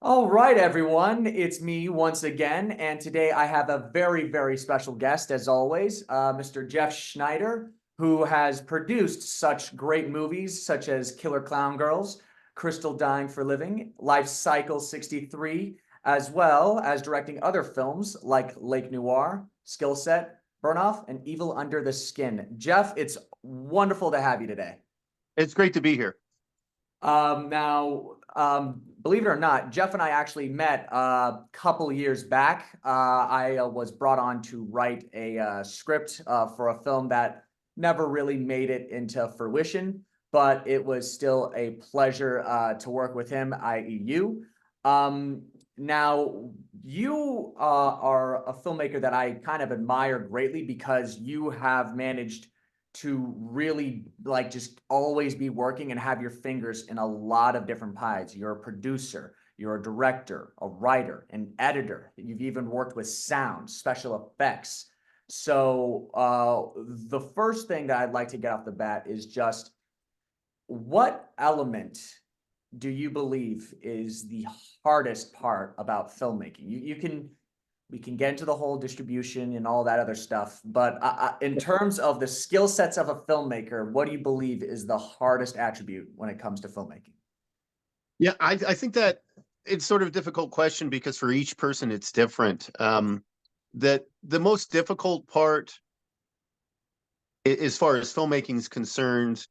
All right, everyone. It's me once again. And today I have a very, very special guest, as always, Mr. Jeff Schneider, who has produced such great movies such as Killer Clown Girls, Crystal Dying for Living, Life Cycle 63, as well as directing other films like Lake Noir, Skill Set, Burn Off, and Evil Under the Skin. Jeff, it's wonderful to have you today. It's great to be here. Believe it or not, Jeff and I actually met a couple years back. I was brought on to write a script for a film that never really made it into fruition, but it was still a pleasure to work with him, i.e. you. Now, you are a filmmaker that I kind of admire greatly because you have managed to really like just always be working and have your fingers in a lot of different pies. You're a producer, you're a director, a writer, an editor. You've even worked with sound, special effects. So the first thing that I'd like to get off the bat is just what element do you believe is the hardest part about filmmaking? We can get into the whole distribution and all that other stuff, but in terms of the skill sets of a filmmaker, what do you believe is the hardest attribute when it comes to filmmaking? Yeah, I think that it's sort of a difficult question because for each person it's different. That the most difficult part, as far as filmmaking is concerned,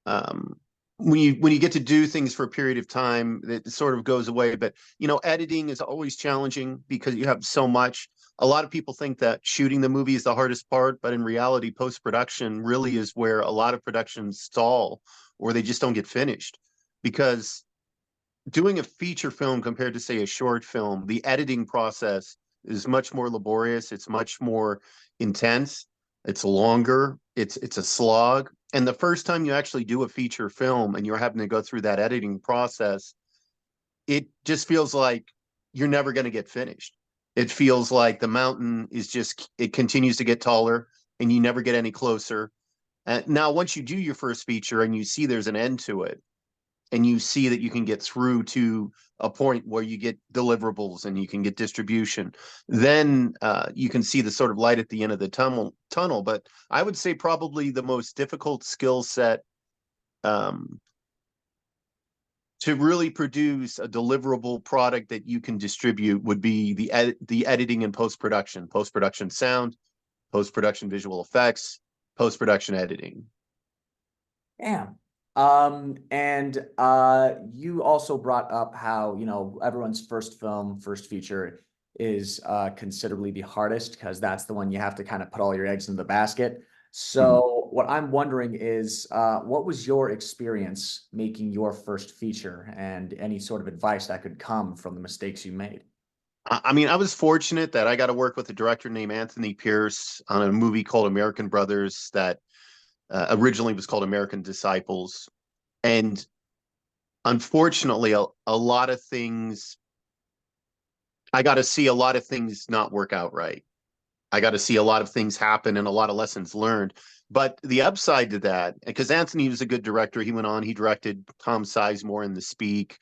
um, when you get to do things for a period of time, it sort of goes away. But editing is always challenging because you have so much. A lot of people think that shooting the movie is the hardest part, but in reality, post-production really is where a lot of productions stall or they just don't get finished. Because doing a feature film compared to, say, a short film, the editing process is much more laborious. It's much more intense. It's longer. It's a slog. And the first time you actually do a feature film and you're having to go through that editing process, it just feels like you're never going to get finished. It feels like the mountain is just, it continues to get taller and you never get any closer. And now, once you do your first feature and you see there's an end to it, and you see that you can get through to a point where you get deliverables and you can get distribution, then you can see the sort of light at the end of the tunnel. But I would say probably the most difficult skill set um, to really produce a deliverable product that you can distribute would be the editing and post production sound, post production visual effects, post production editing. Damn. And you also brought up how, everyone's first film, first feature is considerably the hardest because that's the one you have to kind of put all your eggs in the basket. Mhm. So what I'm wondering is, what was your experience making your first feature and any sort of advice that could come from the mistakes you made? I mean, I was fortunate that I got to work with a director named Anthony Pierce on a movie called American Brothers that originally was called American Disciples. And unfortunately, a lot of things, I got to see a lot of things not work out right. I got to see a lot of things happen and a lot of lessons learned. But the upside to that, because Anthony was a good director, he went on, he directed Tom Sizemore in The Speak.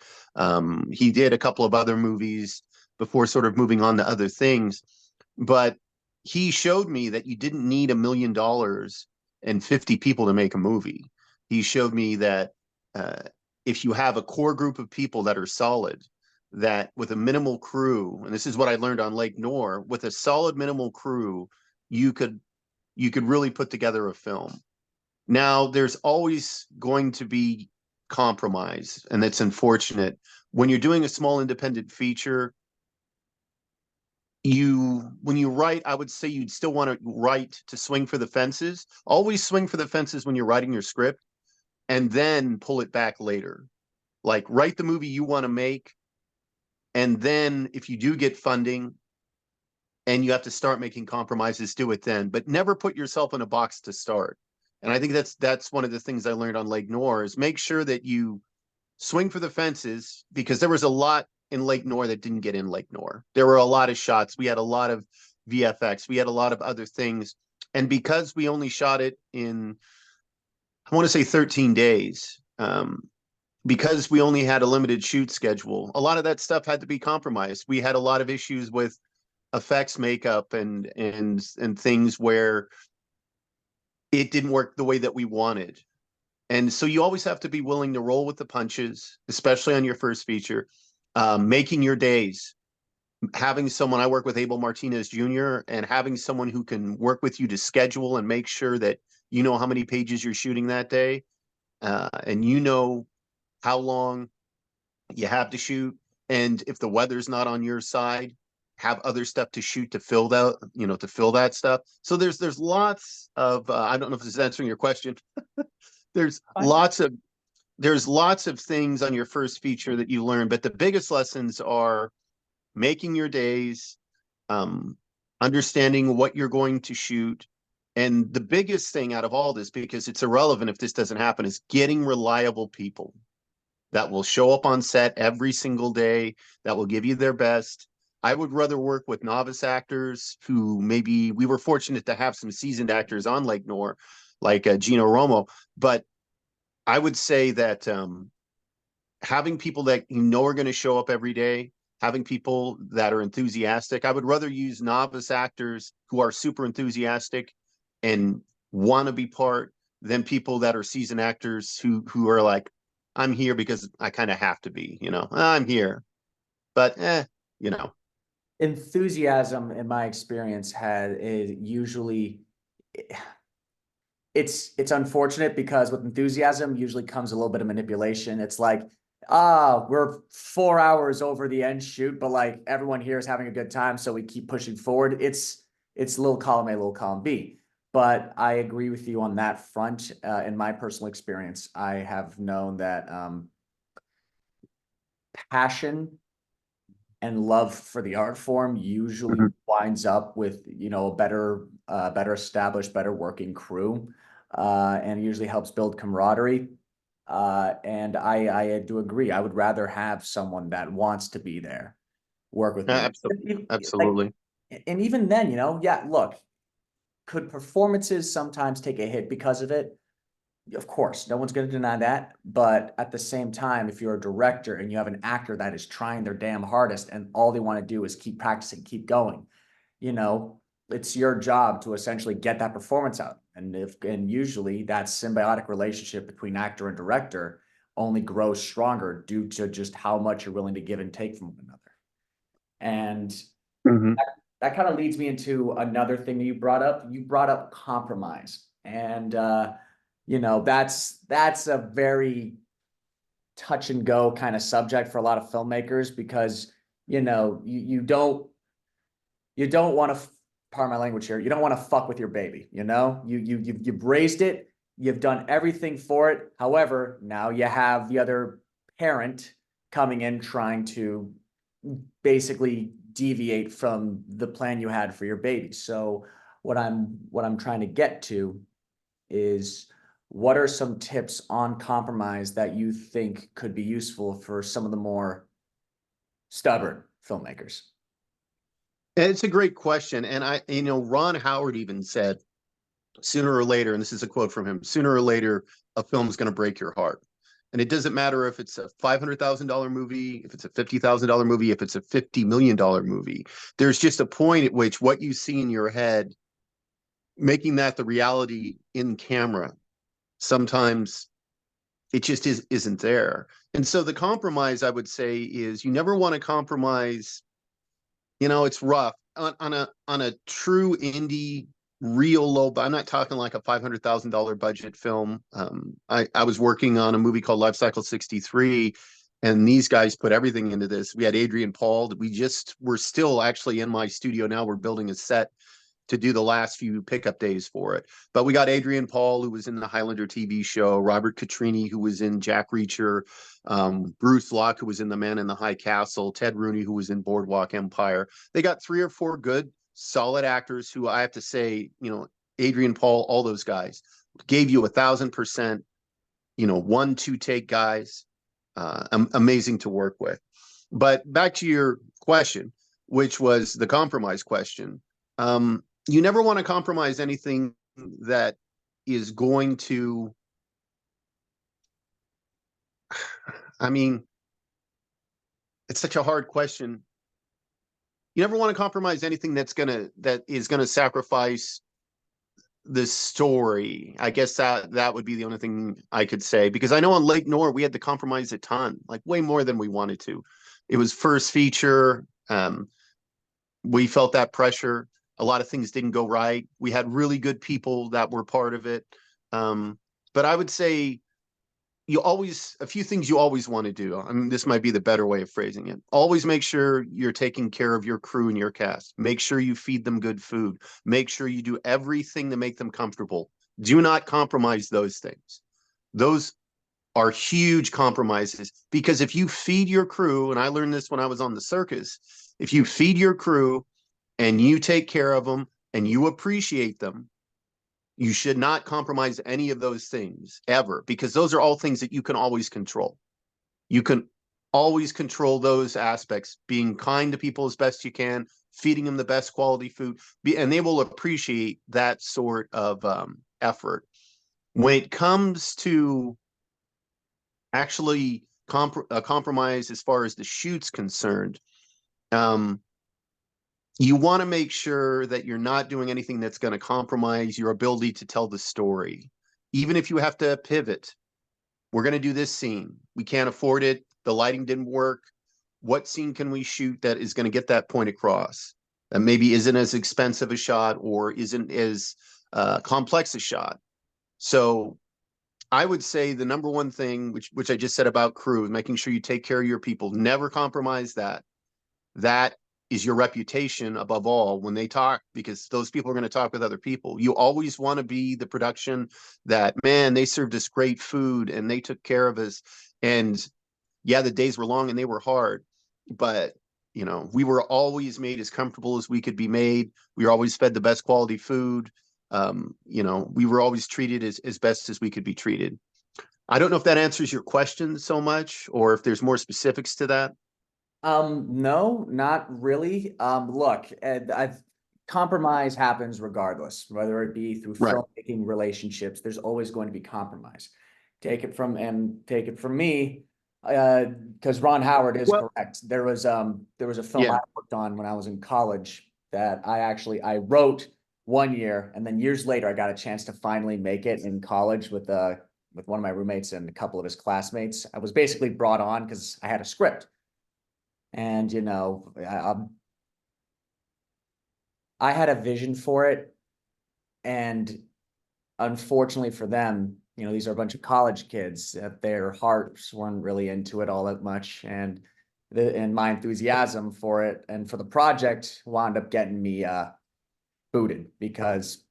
He did a couple of other movies before sort of moving on to other things. But he showed me that you didn't need $1 million and 50 people to make a movie. He showed me that uh, if you have a core group of people that are solid, that with a minimal crew, and this is what I learned on Lake Noir, with a solid minimal crew, you could really put together a film. Now, there's always going to be compromise, and that's unfortunate. When you're doing a small independent feature, when you write, I would say you'd still want to write to swing for the fences. Always swing for the fences when you're writing your script, and then pull it back later. Like write the movie you want to make, and then if you do get funding and you have to start making compromises, do it then. But never put yourself in a box to start. And I think that's one of the things I learned on Lake Noir is make sure that you swing for the fences, because there was a lot in Lake Noir that didn't get in Lake Noir. There were a lot of shots. We had a lot of VFX. We had a lot of other things. And because we only shot it in, I want to say 13 days, because we only had a limited shoot schedule, a lot of that stuff had to be compromised. We had a lot of issues with effects, makeup, and things where it didn't work the way that we wanted. And so you always have to be willing to roll with the punches, especially on your first feature. Making your days, having someone, I work with Abel Martinez Jr., and having someone who can work with you to schedule and make sure that you know how many pages you're shooting that day, and you know how long you have to shoot. And if the weather's not on your side, have other stuff to shoot to fill that, to fill that stuff. So there's lots of, I don't know if this is answering your question. there's Fine. lots of there's lots of things on your first feature that you learn, but the biggest lessons are making your days, um, understanding what you're going to shoot. And the biggest thing out of all this, because it's irrelevant if this doesn't happen, is getting reliable people that will show up on set every single day, that will give you their best. I would rather work with novice actors who, maybe we were fortunate to have some seasoned actors on Lake Noir, like Gino Romo. But I would say that having people that you know are going to show up every day, having people that are enthusiastic. I would rather use novice actors who are super enthusiastic and want to be part than people that are seasoned actors who are like, I'm here because I kind of have to be, I'm here, but you know. Enthusiasm, in my experience, is usually, it's unfortunate because with enthusiasm usually comes a little bit of manipulation. It's like, we're 4 hours over the end shoot, but like everyone here is having a good time, so we keep pushing forward. It's little column A, little column B. But I agree with you on that front. In my personal experience, I have known that passion and love for the art form usually Mhm. winds up with, a better established, better working crew, and usually helps build camaraderie. And I do agree. I would rather have someone that wants to be there, work with me. Like, Absolutely. and even then, yeah, look, could performances sometimes take a hit because of it? Of course, no one's going to deny that. But at the same time, if you're a director and you have an actor that is trying their damn hardest and all they want to do is keep practicing, keep going, you know, it's your job to essentially get that performance out. And usually that symbiotic relationship between actor and director only grows stronger due to just how much you're willing to give and take from one another. And Mhm. that kind of leads me into another thing that you brought up. You brought up compromise. And that's a very touch and go kind of subject for a lot of filmmakers because you don't want to, pardon my language here, you don't want to fuck with your baby. You've raised it, you've done everything for it. However, now you have the other parent coming in trying to basically deviate from the plan you had for your baby. So what I'm trying to get to is, what are some tips on compromise that you think could be useful for some of the more stubborn filmmakers? It's a great question. And Ron Howard even said, sooner or later, and this is a quote from him, sooner or later, a film is going to break your heart. And it doesn't matter if it's a $500,000 movie, if it's a $50,000 movie, if it's a $50 million movie. There's just a point at which what you see in your head, making that the reality in camera, sometimes it just isn't there. And so the compromise, I would say, is you never want to compromise. It's rough on a true indie, real low. I'm not talking like a $500,000 budget film. I was working on a movie called Life Cycle 63, and these guys put everything into this. We had Adrian Paul. We're still actually in my studio now. We're building a set to do the last few pickup days for it. But we got Adrian Paul, who was in the Highlander TV show, Robert Catrini, who was in Jack Reacher, Bruce Locke, who was in The Man in the High Castle, Ted Rooney, who was in Boardwalk Empire. They got 3 or 4 good, solid actors who, I have to say, Adrian Paul, all those guys gave you 1,000%, 1-2 take guys, amazing to work with. But back to your question, which was the compromise question. You never want to compromise anything that is going to I mean, it's such a hard question. You never want to compromise anything that is gonna sacrifice the story. I guess that would be the only thing I could say, because I know on Lake Noir we had to compromise a ton, like way more than we wanted to. It was first feature. We felt that pressure. A lot of things didn't go right. We had really good people that were part of it. But I would say a few things you always want to do. I mean, this might be the better way of phrasing it. Always make sure you're taking care of your crew and your cast. Make sure you feed them good food. Make sure you do everything to make them comfortable. Do not compromise those things. Those are huge compromises, because if you feed your crew, and I learned this when I was on the circus, if you feed your crew and you take care of them and you appreciate them, you should not compromise any of those things ever, because those are all things that you can always control. You can always control those aspects, being kind to people as best you can, feeding them the best quality food, and they will appreciate that sort of effort. When it comes to actually compromise as far as the shoot's concerned, you want to make sure that you're not doing anything that's going to compromise your ability to tell the story. Even if you have to pivot, we're going to do this scene. We can't afford it. The lighting didn't work. What scene can we shoot that is going to get that point across? That maybe isn't as expensive a shot or isn't as complex a shot. So I would say the number one thing, which I just said about crew, is making sure you take care of your people. Never compromise that. That is your reputation above all when they talk, because those people are going to talk with other people. You always want to be the production that, man, they served us great food and they took care of us. And yeah, the days were long and they were hard, but we were always made as comfortable as we could be made. We were always fed the best quality food. We were always treated as best as we could be treated. I don't know if that answers your question so much, or if there's more specifics to that. No, not really. Look, compromise happens regardless, whether it be through Right. filmmaking relationships, there's always going to be compromise. Take it from me, because Ron Howard is Well, correct. There was a film yeah. I worked on when I was in college that I wrote 1 year, and then years later I got a chance to finally make it in college with one of my roommates and a couple of his classmates. I was basically brought on because I had a script. And I had a vision for it, and unfortunately for them, these are a bunch of college kids that their hearts weren't really into it all that much, and my enthusiasm for it and for the project wound up getting me booted because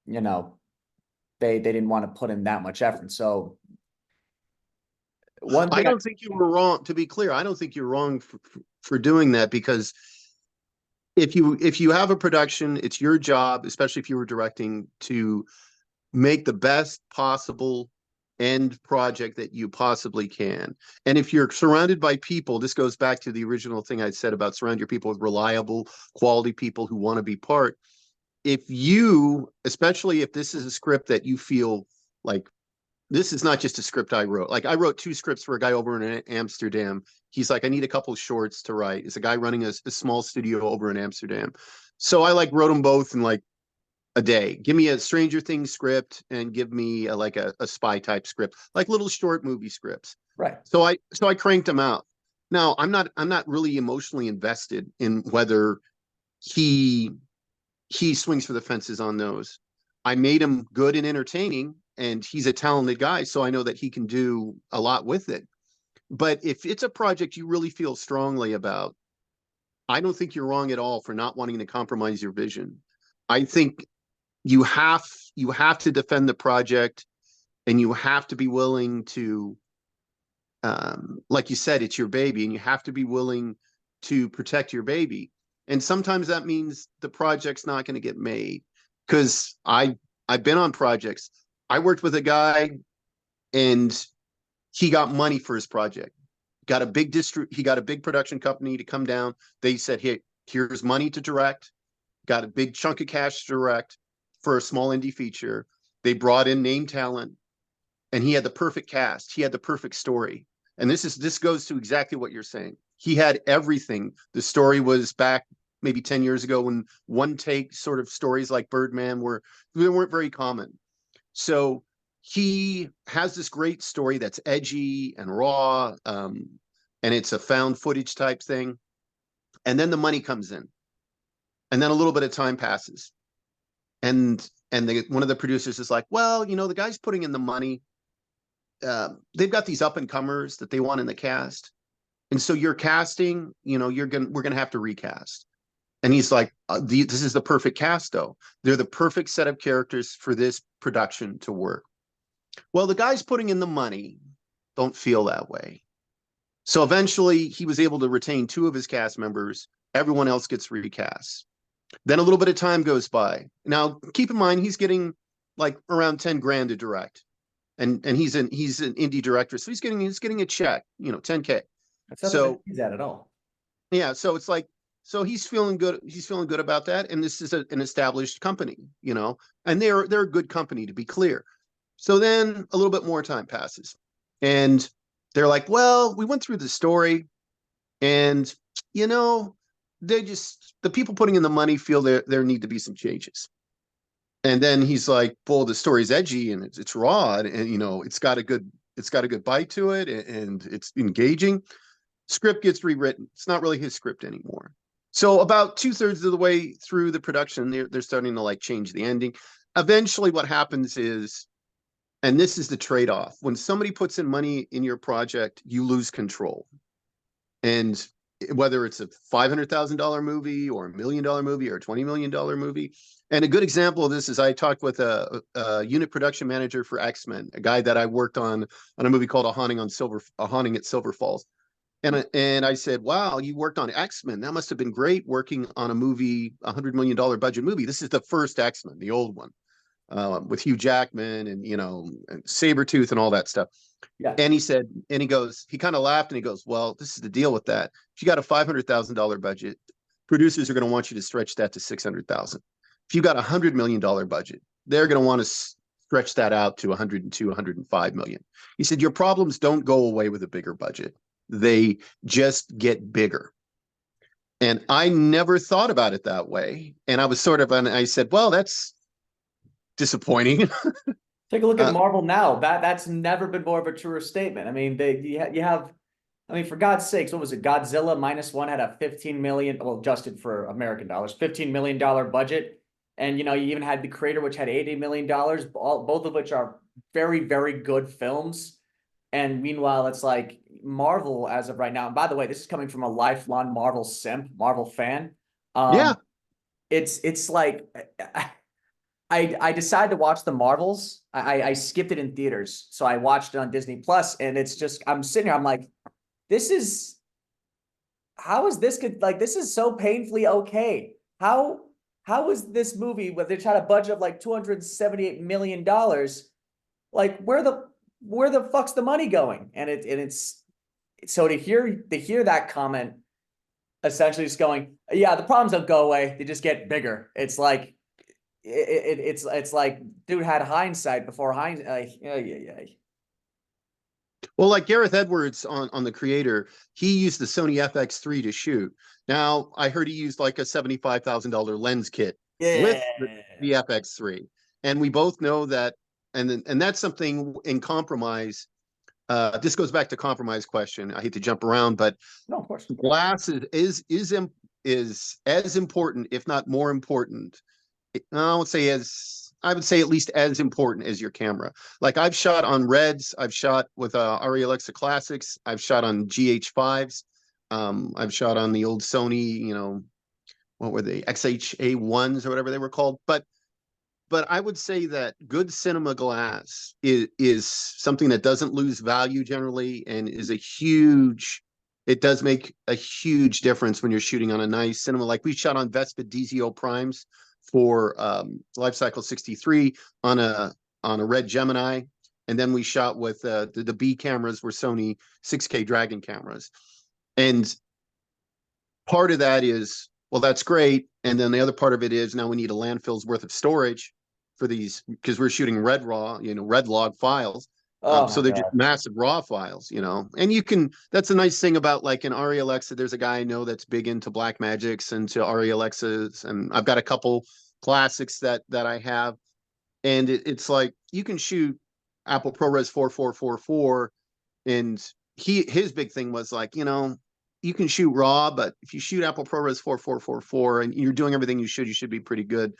they didn't want to put in that much effort. So one I thing don't think you were wrong. To be clear, I don't think you're wrong for doing that, because if you have a production, it's your job, especially if you were directing, to make the best possible end project that you possibly can. And if you're surrounded by people, this goes back to the original thing I said about surround your people with reliable, quality people who want to be part. Especially if this is a script that you feel like, this is not just a script I wrote. Like, I wrote 2 scripts for a guy over in Amsterdam. He's like, I need a couple of shorts to write. It's a guy running a small studio over in Amsterdam. So I wrote them both in like a day. Give me a Stranger Things script and give me a spy type script, like little short movie scripts. right. So I cranked them out. Now I'm not really emotionally invested in whether he swings for the fences on those. I made him good and entertaining, and he's a talented guy, so I know that he can do a lot with it. But if it's a project you really feel strongly about, I don't think you're wrong at all for not wanting to compromise your vision. I think you have to defend the project, and you have to be willing to, like you said, it's your baby, and you have to be willing to protect your baby. And sometimes that means the project's not going to get made, because I've been on projects. I worked with a guy, and he got money for his project. He got a big production company to come down. They said, "Hey, here's money to direct." Got a big chunk of cash to direct for a small indie feature. They brought in name talent, and he had the perfect cast. He had the perfect story. And this goes to exactly what you're saying. He had everything. The story was back maybe 10 years ago when one take sort of stories like Birdman weren't very common. So he has this great story that's edgy and raw, and it's a found footage type thing. And then the money comes in, and then a little bit of time passes, and one of the producers is like, well, the guy's putting in the money. They've got these up and comers that they want in the cast, and so you're casting. We're gonna have to recast. And he's like, this is the perfect cast, though. They're the perfect set of characters for this production to work. Well, the guys putting in the money don't feel that way. So eventually he was able to retain 2 of his cast members. Everyone else gets recast. Then a little bit of time goes by. Now, keep in mind, he's getting like around 10 grand to direct. And he's an indie director. So he's getting a check, $10K. That's So he's at all. yeah, so it's like, so he's feeling good. He's feeling good about that. And this is an established company, and they're a good company, to be clear. So then a little bit more time passes, and they're like, well, we went through the story, and the people putting in the money feel there need to be some changes. And then he's like, well, the story's edgy and it's raw, and it's got a good bite to it, and it's engaging. Script gets rewritten. It's not really his script anymore. So about 2/3 of the way through the production, they're starting to like change the ending. Eventually what happens is, and this is the trade-off, when somebody puts in money in your project, you lose control. And whether it's a $500,000 movie or $1 million movie or a $20 million movie. And a good example of this is I talked with a unit production manager for X-Men, a guy that I worked on a movie called A Haunting at Silver Falls. And I said, wow, you worked on X-Men. That must have been great working on a movie, $100 million budget movie. This is the first X-Men, the old one, with Hugh Jackman and Sabretooth and all that stuff. Yeah. And he said, and he kind of laughed and he goes, well, this is the deal with that. If you got a $500,000 budget, producers are going to want you to stretch that to $600,000. If you got a $100 million budget, they're going to want to stretch that out to 102, 105 million. He said, your problems don't go away with a bigger budget. They just get bigger. And I never thought about it that way. And I was I said, well, that's disappointing. Take a look at Marvel now. That's never been more of a truer statement. I mean, you have, I mean, for God's sakes, what was it? Godzilla -1 had a 15 million, well, adjusted for American dollars, $15 million budget. And, you even had The Creator, which had $80 million, both of which are very, very good films. And meanwhile, it's like Marvel as of right now. And by the way, this is coming from a lifelong Marvel simp, Marvel fan. Yeah. It's like I decided to watch the Marvels. I skipped it in theaters, so I watched it on Disney Plus, and it's just I'm sitting here. I'm like, how is this good? Like, this is so painfully okay. How is this movie where they tried a budget of like $278 million? Like, where the fuck's the money going? And it's so to hear that comment, essentially just going, yeah, the problems don't go away, they just get bigger. It's like it's like dude had hindsight before hindsight. Yeah. Well, like Gareth Edwards on The Creator, he used the Sony FX3 to shoot. Now, I heard he used like a $75,000 lens kit with the FX3. And we both know that, and that's something in compromise. This goes back to compromise question. I hate to jump around, but no, of course, glass is as important, if not more important. I would say at least as important as your camera. Like I've shot on Reds, I've shot with Arri Alexa Classics, I've shot on GH5s, I've shot on the old Sony, what were they, XHA1s or whatever they were called. But I would say that good cinema glass is something that doesn't lose value generally, and it does make a huge difference when you're shooting on a nice cinema. Like we shot on Vespa DZO primes for Life Cycle 63 on a Red Gemini, and then we shot with the B cameras were Sony 6K Dragon cameras. And part of that is, well, that's great, and then the other part of it is now we need a landfill's worth of storage for these, because we're shooting red log files. Oh So my they're just God. massive raw files, and you can, that's a nice thing about like in Ari Alexa, there's a guy I know that's big into Black Magics and to Ari Alexas. And I've got a couple classics that I have. And it's like, you can shoot Apple ProRes 4444. And his big thing was like, you can shoot raw, but if you shoot Apple ProRes 4444 and you're doing everything you should be pretty good.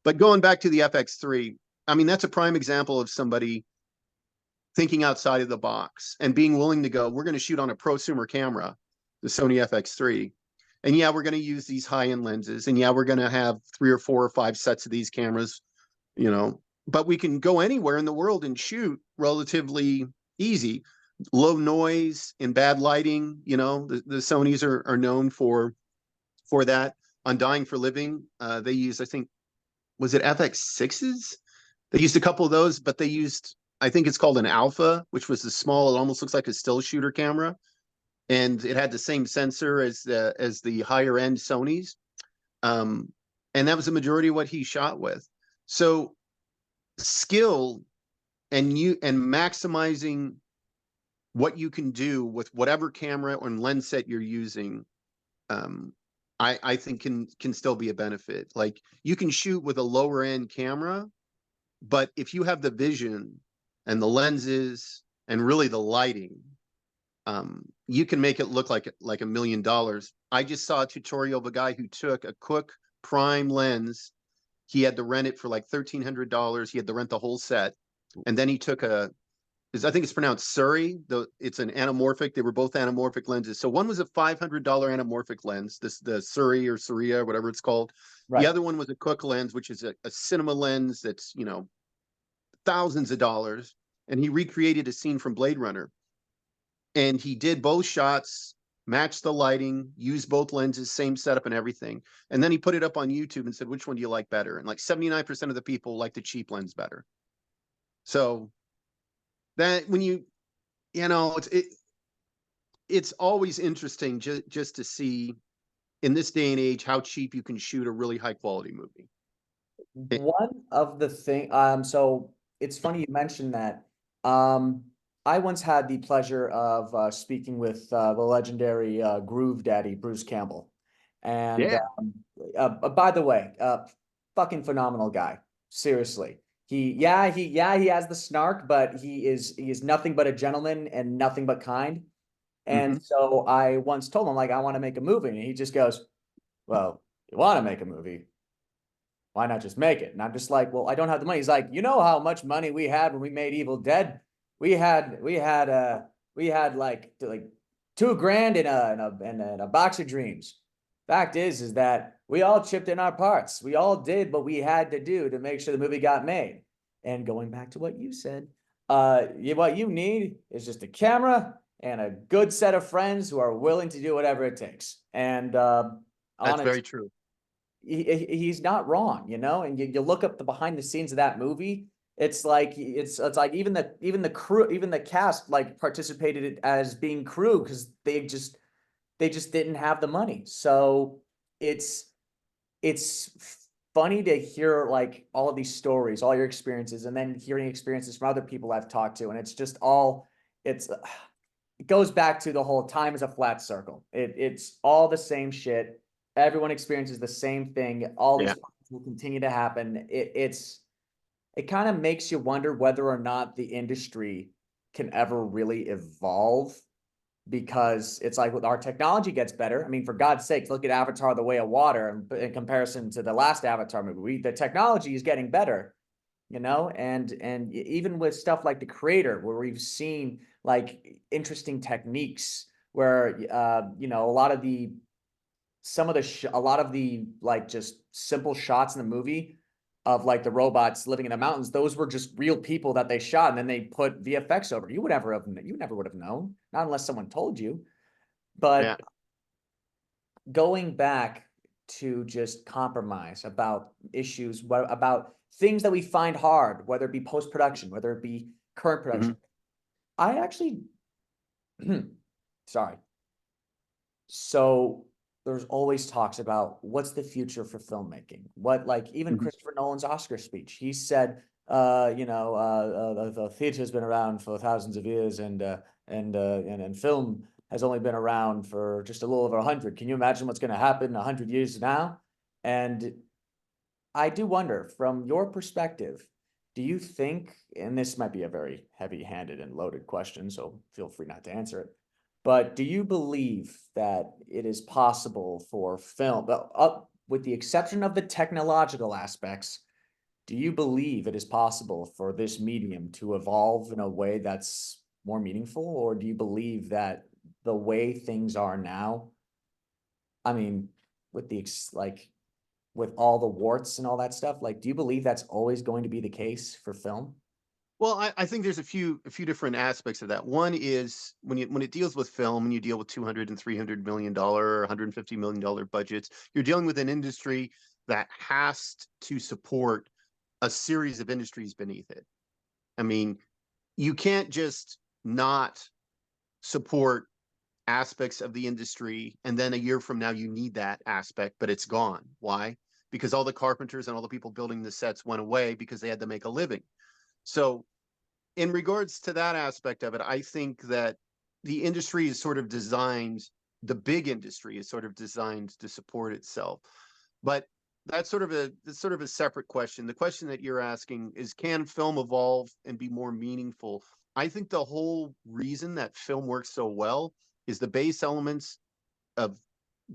But going back to the FX3, I mean, that's a prime example of somebody thinking outside of the box and being willing to go, we're going to shoot on a prosumer camera, the Sony FX3. And yeah, we're going to use these high-end lenses. And yeah, we're going to have 3 or 4 or 5 sets of these cameras, but we can go anywhere in the world and shoot relatively easy. Low noise and bad lighting, the Sonys are known for that. On Dying for Living, they used, I think, was it FX6s? They used a couple of those, but they used, I think it's called an Alpha, which was the small, it almost looks like a still shooter camera. And it had the same sensor as the higher end Sonys. And that was the majority of what he shot with. So skill and maximizing what you can do with whatever camera or lens set you're using, I think can still be a benefit. Like, you can shoot with a lower end camera, but if you have the vision and the lenses and really the lighting, you can make it look like $1 million. I just saw a tutorial of a guy who took a Cooke prime lens. He had to rent it for like $1,300. He had to rent the whole set. And then he took I think it's pronounced Surrey. It's an anamorphic. They were both anamorphic lenses. So one was a $500 anamorphic lens, the Surrey or Surya, whatever it's called. The Right. other one was a Cooke lens, which is a cinema lens that's, thousands of dollars. And he recreated a scene from Blade Runner. And he did both shots, matched the lighting, used both lenses, same setup and everything. And then he put it up on YouTube and said, which one do you like better? And like 79% of the people like the cheap lens better. So that when it's always interesting just to see in this day and age how cheap you can shoot a really high quality movie. One of the thing, so it's funny you mentioned that. Um, I once had the pleasure of speaking with the legendary Groove Daddy Bruce Campbell, and Yeah. by the way, fucking phenomenal guy. Seriously, he has the snark, but he is nothing but a gentleman and nothing but kind. Mm-hmm. And so I once told him, like, I want to make a movie, and he just goes, "Well, you want to make a movie? Why not just make it?" And I'm just like, well, I don't have the money. He's like, you know how much money we had when we made Evil Dead? We had like 2 grand in a box of dreams. Fact is that we all chipped in our parts. We all did what we had to do to make sure the movie got made. And going back to what you said, what you need is just a camera and a good set of friends who are willing to do whatever it takes. And That's honest, very true. he's not wrong, and you look up the behind the scenes of that movie. It's like even the crew, even the cast, like, participated as being crew because they just didn't have the money. So it's funny to hear like all of these stories, all your experiences, and then hearing experiences from other people I've talked to, and it's just all it's it goes back to the whole time is a flat circle. It's all the same shit. Everyone experiences the same thing. All these Yeah. problems will continue to happen. It kind of makes you wonder whether or not the industry can ever really evolve, because it's like with our technology gets better. I mean, for God's sake, look at Avatar: The Way of Water in comparison to the last Avatar movie. The technology is getting better, and even with stuff like The Creator, where we've seen like interesting techniques where a lot of the like just simple shots in the movie of like the robots living in the mountains, those were just real people that they shot and then they put VFX over. You never would have known, not unless someone told you. Yeah. But going back to just compromise about issues, about things that we find hard, whether it be post-production, whether it be current Mm-hmm. production. I actually, sorry. So there's always talks about what's the future for filmmaking. What, like, even Mm-hmm. Christopher Nolan's Oscar speech, he said, the theater's been around for thousands of years, and film has only been around for just a little over 100. Can you imagine what's going to happen 100 years now? And I do wonder, from your perspective, do you think, and this might be a very heavy-handed and loaded question, so feel free not to answer it, but do you believe that it is possible for film, with the exception of the technological aspects, do you believe it is possible for this medium to evolve in a way that's more meaningful, or do you believe that the way things are now, I mean, with with all the warts and all that stuff, like, do you believe that's always going to be the case for film? Well, I think there's a few different aspects of that. One is when it deals with film and you deal with 200 and $300 million, $150 million budgets, you're dealing with an industry that has to support a series of industries beneath it. I mean, you can't just not support aspects of the industry and then a year from now you need that aspect, but it's gone. Why? Because all the carpenters and all the people building the sets went away because they had to make a living. So in regards to that aspect of it, I think that the industry is sort of designed, the big industry is sort of designed to support itself. But that's sort of a separate question. The question that you're asking is, can film evolve and be more meaningful? I think the whole reason that film works so well is the base elements of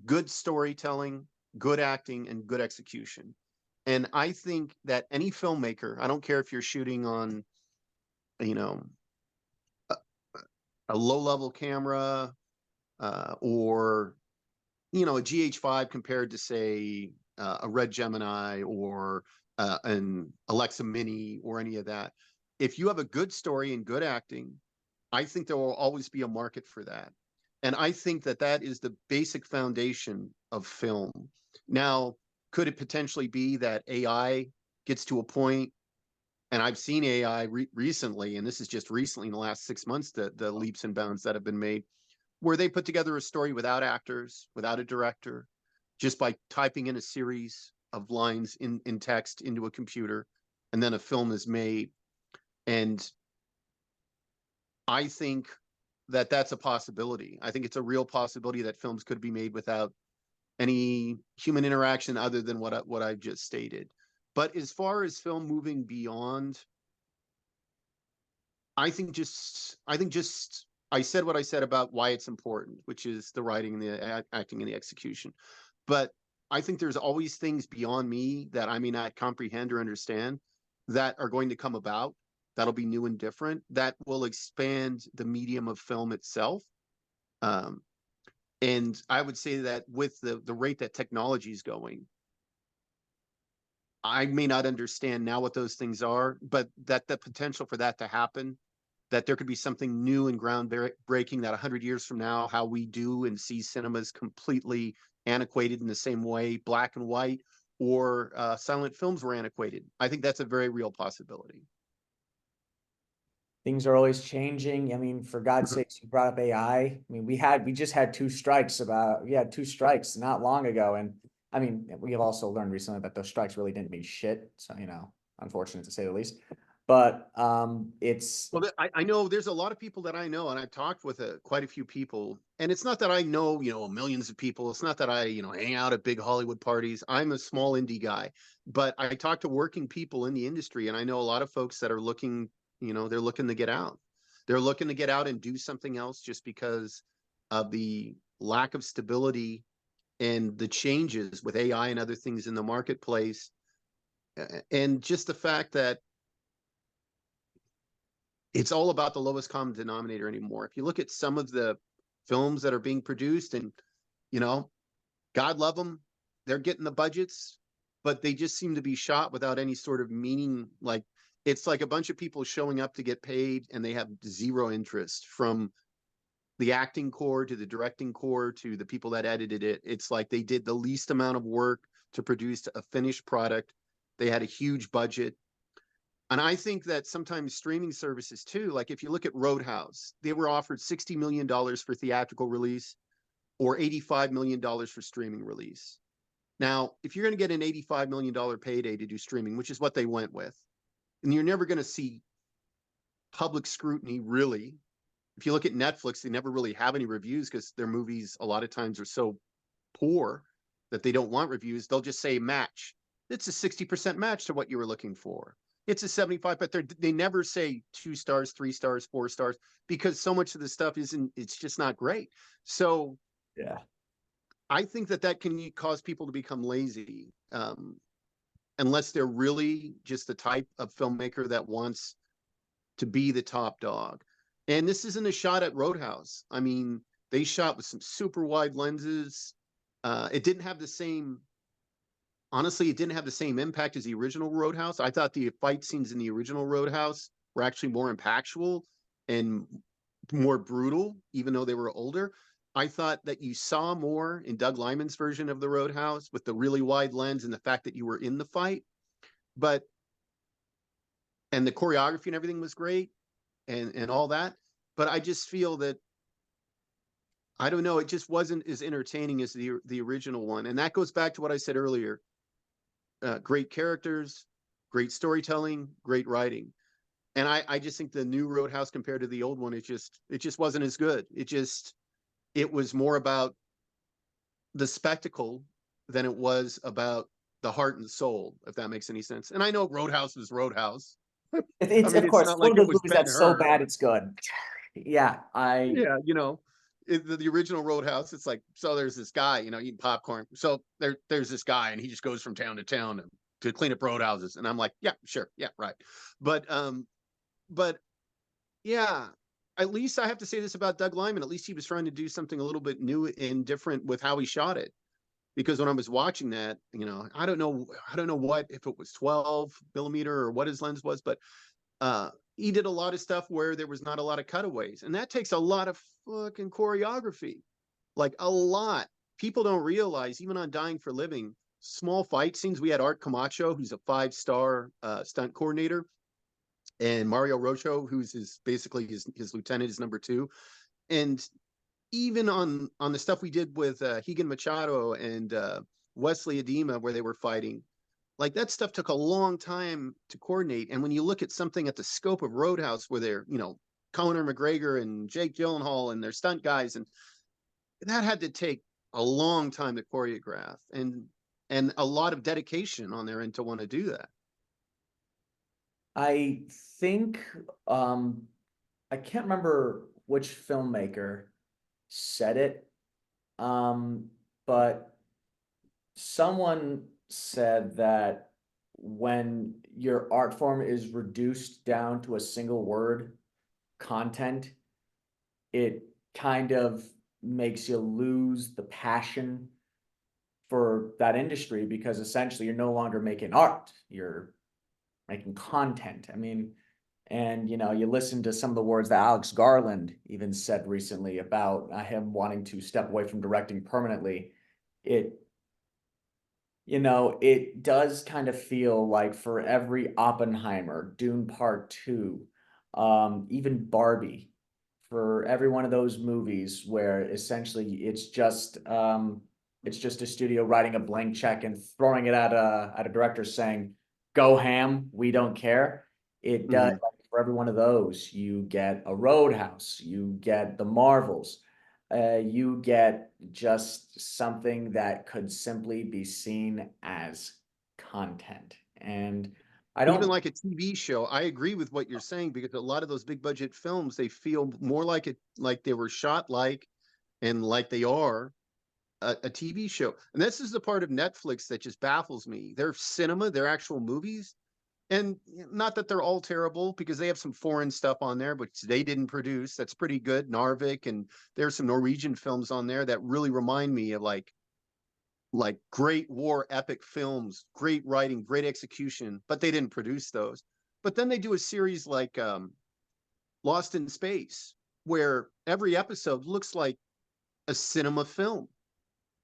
good storytelling, good acting, and good execution. And I think that any filmmaker, I don't care if you're shooting on, you know, a, a low level camera, or, a GH5 compared to, say, a Red Gemini or an Alexa Mini or any of that. If you have a good story and good acting, I think there will always be a market for that. And I think that that is the basic foundation of film. Now, could it potentially be that AI gets to a point, and I've seen AI recently, and this is just recently in the last 6 months, the leaps and bounds that have been made, where they put together a story without actors, without a director, just by typing in a series of lines in text into a computer, and then a film is made. And I think that that's a possibility. I think it's a real possibility that films could be made without any human interaction other than what I just stated. But as far as film moving beyond, I think just I said what I said about why it's important, which is the writing and the acting and the execution. But I think there's always things beyond me that I may not comprehend or understand that are going to come about, that'll be new and different, that will expand the medium of film itself. Um, and I would say that with the rate that technology is going, I may not understand now what those things are, but that the potential for that to happen, that there could be something new and groundbreaking, that 100 years from now, how we do and see cinemas completely antiquated in the same way black and white or silent films were antiquated. I think that's a very real possibility. Things are always changing. I mean, for God's sakes, you brought up AI. I mean, we just had we had two strikes not long ago. And I mean, we have also learned recently that those strikes really didn't mean shit. So, unfortunate to say the least. But it's Well, I know there's a lot of people that I know, and I've talked with quite a few people. And it's not that I know, millions of people. It's not that I, hang out at big Hollywood parties. I'm a small indie guy, but I talk to working people in the industry, and I know a lot of folks that are looking, they're looking to get out. They're looking to get out and do something else just because of the lack of stability and the changes with AI and other things in the marketplace. And just the fact that it's all about the lowest common denominator anymore. If you look at some of the films that are being produced, and you know, God love them, they're getting the budgets, but they just seem to be shot without any sort of meaning. Like, it's like a bunch of people showing up to get paid and they have zero interest, from the acting core to the directing core to the people that edited it. It's like they did the least amount of work to produce a finished product. They had a huge budget. And I think that sometimes streaming services too, like if you look at Roadhouse, they were offered $60 million for theatrical release or $85 million for streaming release. Now, if you're going to get an $85 million payday to do streaming, which is what they went with, and you're never going to see public scrutiny really. If you look at Netflix, they never really have any reviews because their movies a lot of times are so poor that they don't want reviews. They'll just say match. It's a 60% match to what you were looking for. It's a 75, but they never say 2 stars, 3 stars, 4 stars, because so much of the stuff it's just not great. So Yeah. I think that can cause people to become lazy, unless they're really just the type of filmmaker that wants to be the top dog. And this isn't a shot at Roadhouse. I mean, they shot with some super wide lenses. It didn't have the same, honestly, it didn't have the same impact as the original Roadhouse. I thought the fight scenes in the original Roadhouse were actually more impactful and more brutal, even though they were older. I thought that you saw more in Doug Liman's version of the Roadhouse with the really wide lens and the fact that you were in the fight. But, and the choreography and everything was great and all that. But I just feel that, I don't know, it just wasn't as entertaining as the original one. And that goes back to what I said earlier. Great characters, great storytelling, great writing. And I just think the new Roadhouse compared to the old one, it just wasn't as good. It was more about the spectacle than it was about the heart and soul, if that makes any sense. And I know Roadhouse was Roadhouse. I It's mean, of it's course not one like of it those was movies that's so Ben-Hur. bad it's good. Yeah, Yeah, the original Roadhouse, it's like, so there's this guy, eating popcorn. So there's this guy, and he just goes from town to town to clean up roadhouses. And I'm like, yeah, sure, yeah, right. But but yeah, at least I have to say this about Doug Liman. At least he was trying to do something a little bit new and different with how he shot it. Because when I was watching that, I don't know what, if it was 12 millimeter or what his lens was, but he did a lot of stuff where there was not a lot of cutaways, and that takes a lot of fucking choreography, like a lot. People don't realize, even on Dying for Living, small fight scenes. We had Art Camacho, who's a 5-star stunt coordinator, and Mario Rocho, who's basically his lieutenant, his number 2. And even on the stuff we did with Higan Machado and Wesley Adema, where they were fighting, like that stuff took a long time to coordinate. And when you look at something at the scope of Roadhouse, where they're, Conor McGregor and Jake Gyllenhaal and their stunt guys, and that had to take a long time to choreograph and a lot of dedication on their end to want to do that. I think I can't remember which filmmaker said it, but someone said that when your art form is reduced down to a single word, content, it kind of makes you lose the passion for that industry, because essentially you're no longer making art, you're making content. I mean, and you listen to some of the words that Alex Garland even said recently about him wanting to step away from directing permanently. It it does kind of feel like for every Oppenheimer, Dune Part 2, even Barbie, for every one of those movies where essentially it's just a studio writing a blank check and throwing it at a director saying, go ham, we don't care. It does, Mm-hmm. like, for every one of those, you get a Roadhouse, you get the Marvels, you get just something that could simply be seen as content. And I Even don't, like a TV show, I agree with what you're saying, because a lot of those big budget films, they feel more like they were shot and like they are a TV show. And this is the part of Netflix that just baffles me. Their cinema, their actual movies, and not that they're all terrible, because they have some foreign stuff on there, which they didn't produce. That's pretty good. Narvik, and there's some Norwegian films on there that really remind me of like great war epic films, great writing, great execution, but they didn't produce those. But then they do a series like Lost in Space, where every episode looks like a cinema film.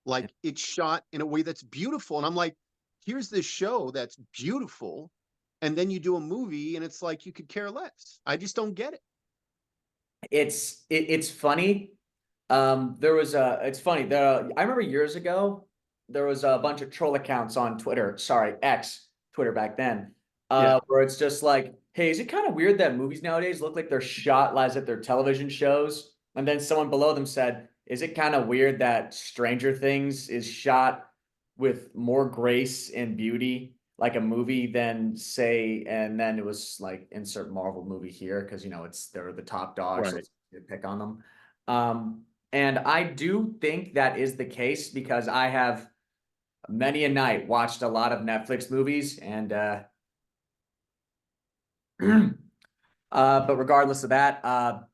Like it's shot in a way that's beautiful. And I'm like, here's this show that's beautiful. And then you do a movie and it's like you could care less. I just don't get it. it's funny. It's funny. I remember years ago, there was a bunch of troll accounts on Twitter, sorry, X, Twitter back then, Yeah. where it's just like, hey, is it kind of weird that movies nowadays look like they're shot as if they're television shows? And then someone below them said, is it kind of weird that Stranger Things is shot with more grace and beauty like a movie than say, and then it was like insert Marvel movie here because they're the top dogs, so Right. let's pick on them. And I do think that is the case because I have many a night watched a lot of Netflix movies and but regardless of that,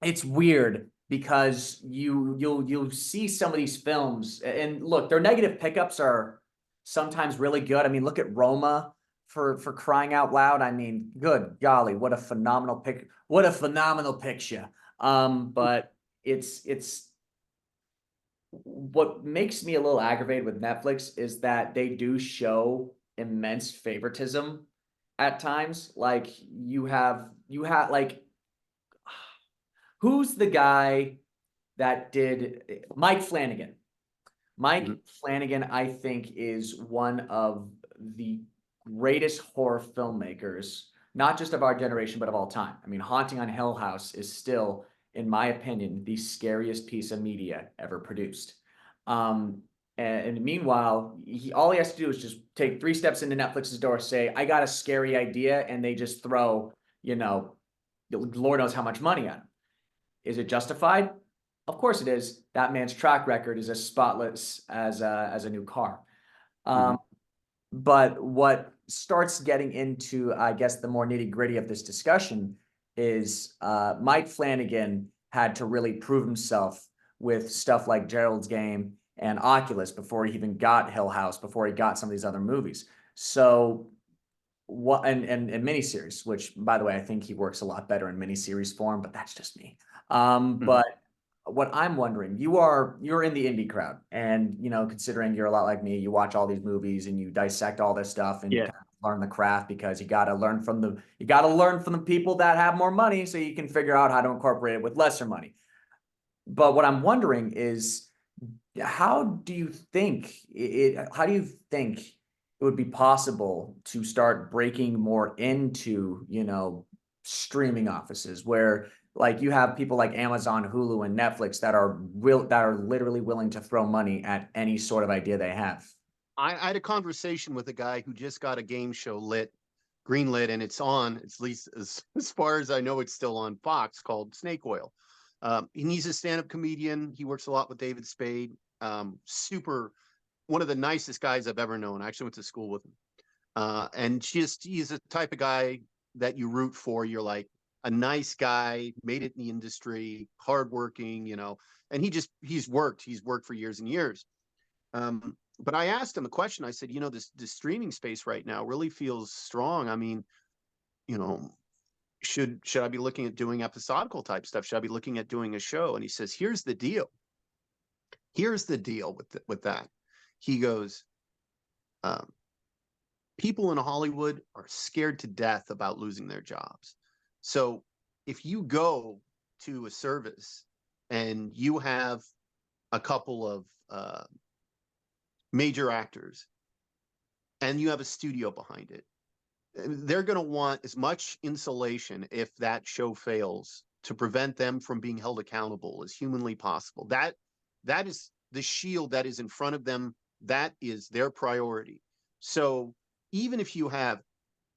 it's weird because you'll see some of these films and look, their negative pickups are sometimes really good. I mean, look at Roma for crying out loud. I mean, good golly, what a phenomenal picture. But it's what makes me a little aggravated with Netflix is that they do show immense favoritism at times. Like you have like who's the guy that did Mike Flanagan? Mike Mhm. Flanagan, I think, is one of the greatest horror filmmakers, not just of our generation, but of all time. I mean, Haunting on Hill House is still, in my opinion, the scariest piece of media ever produced. Um, and meanwhile, all he has to do is just take 3 steps into Netflix's door, say, I got a scary idea, and they just throw, you know, Lord knows how much money at him. Is it justified? Of course it is. That man's track record is as spotless as a new car. Mhm. Um, but what starts getting into, I guess, the more nitty gritty of this discussion is Mike Flanagan had to really prove himself with stuff like Gerald's Game and Oculus before he even got Hill House, before he got some of these other movies. So what and miniseries, which by the way, I think he works a lot better in miniseries form, but that's just me. Mhm. But what I'm wondering, you're in the indie crowd, and considering you're a lot like me, you watch all these movies and you dissect all this stuff and you Yeah. kind of learn the craft because you got to learn from the people that have more money so you can figure out how to incorporate it with lesser money. But what I'm wondering is how do you think it would be possible to start breaking more into, streaming offices where like you have people like Amazon, Hulu, and Netflix that are literally willing to throw money at any sort of idea they have. I had a conversation with a guy who just got a game show greenlit, and it's on. It's at least as far as I know, it's still on Fox, called Snake Oil. And he's a stand-up comedian. He works a lot with David Spade. Super, one of the nicest guys I've ever known. I actually went to school with him. And just he's the type of guy that you root for. You're like a nice guy, made it in the industry, hardworking, and he's worked for years and years. But I asked him a question. I said, this streaming space right now really feels strong. I mean, you know, should I be looking at doing episodical type stuff? Should I be looking at doing a show? And he says, here's the deal. Here's the deal with that. He goes, um, people in Hollywood are scared to death about losing their jobs. So if you go to a service and you have a couple of major actors and you have a studio behind it, they're going to want as much insulation if that show fails to prevent them from being held accountable as humanly possible. That is the shield that is in front of them. That is their priority. So even if you have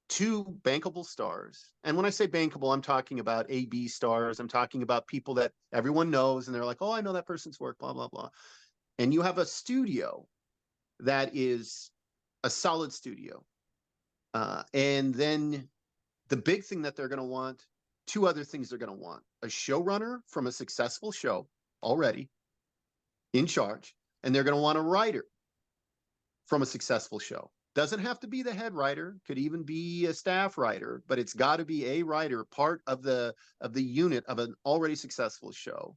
two bankable stars, and when I say bankable, I'm talking about AB stars. I'm talking about people that everyone knows, and they're like, oh, I know that person's work, blah blah blah. And you have a studio that is a solid studio. And then the big thing that they're going to want, two other things they're going to want: a showrunner from a successful show already in charge, and they're going to want a writer from a successful show. Doesn't have to be the head writer, could even be a staff writer, but it's got to be a writer, part of the unit of an already successful show.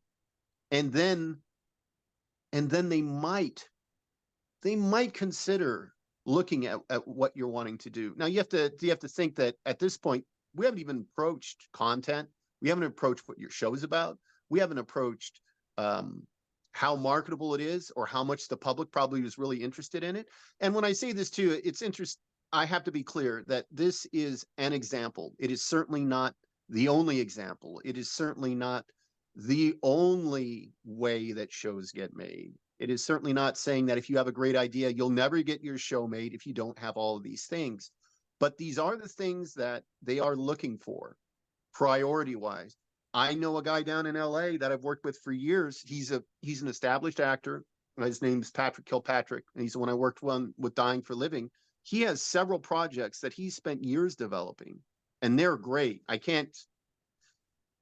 And then they might consider looking at what you're wanting to do. Now you have to think that at this point we haven't even approached content. We haven't approached what your show is about. We haven't approached how marketable it is or how much the public probably is really interested in it. And when I say this too, it's interest. I have to be clear that this is an example. It is certainly not the only example. It is certainly not the only way that shows get made. It is certainly not saying that if you have a great idea, you'll never get your show made if you don't have all of these things. But these are the things that they are looking for, priority wise. I know a guy down in LA that I've worked with for years. He's an established actor. His name's Patrick Kilpatrick, and he's the one I worked with Dying for Living. He has several projects that he spent years developing, and they're great. I can't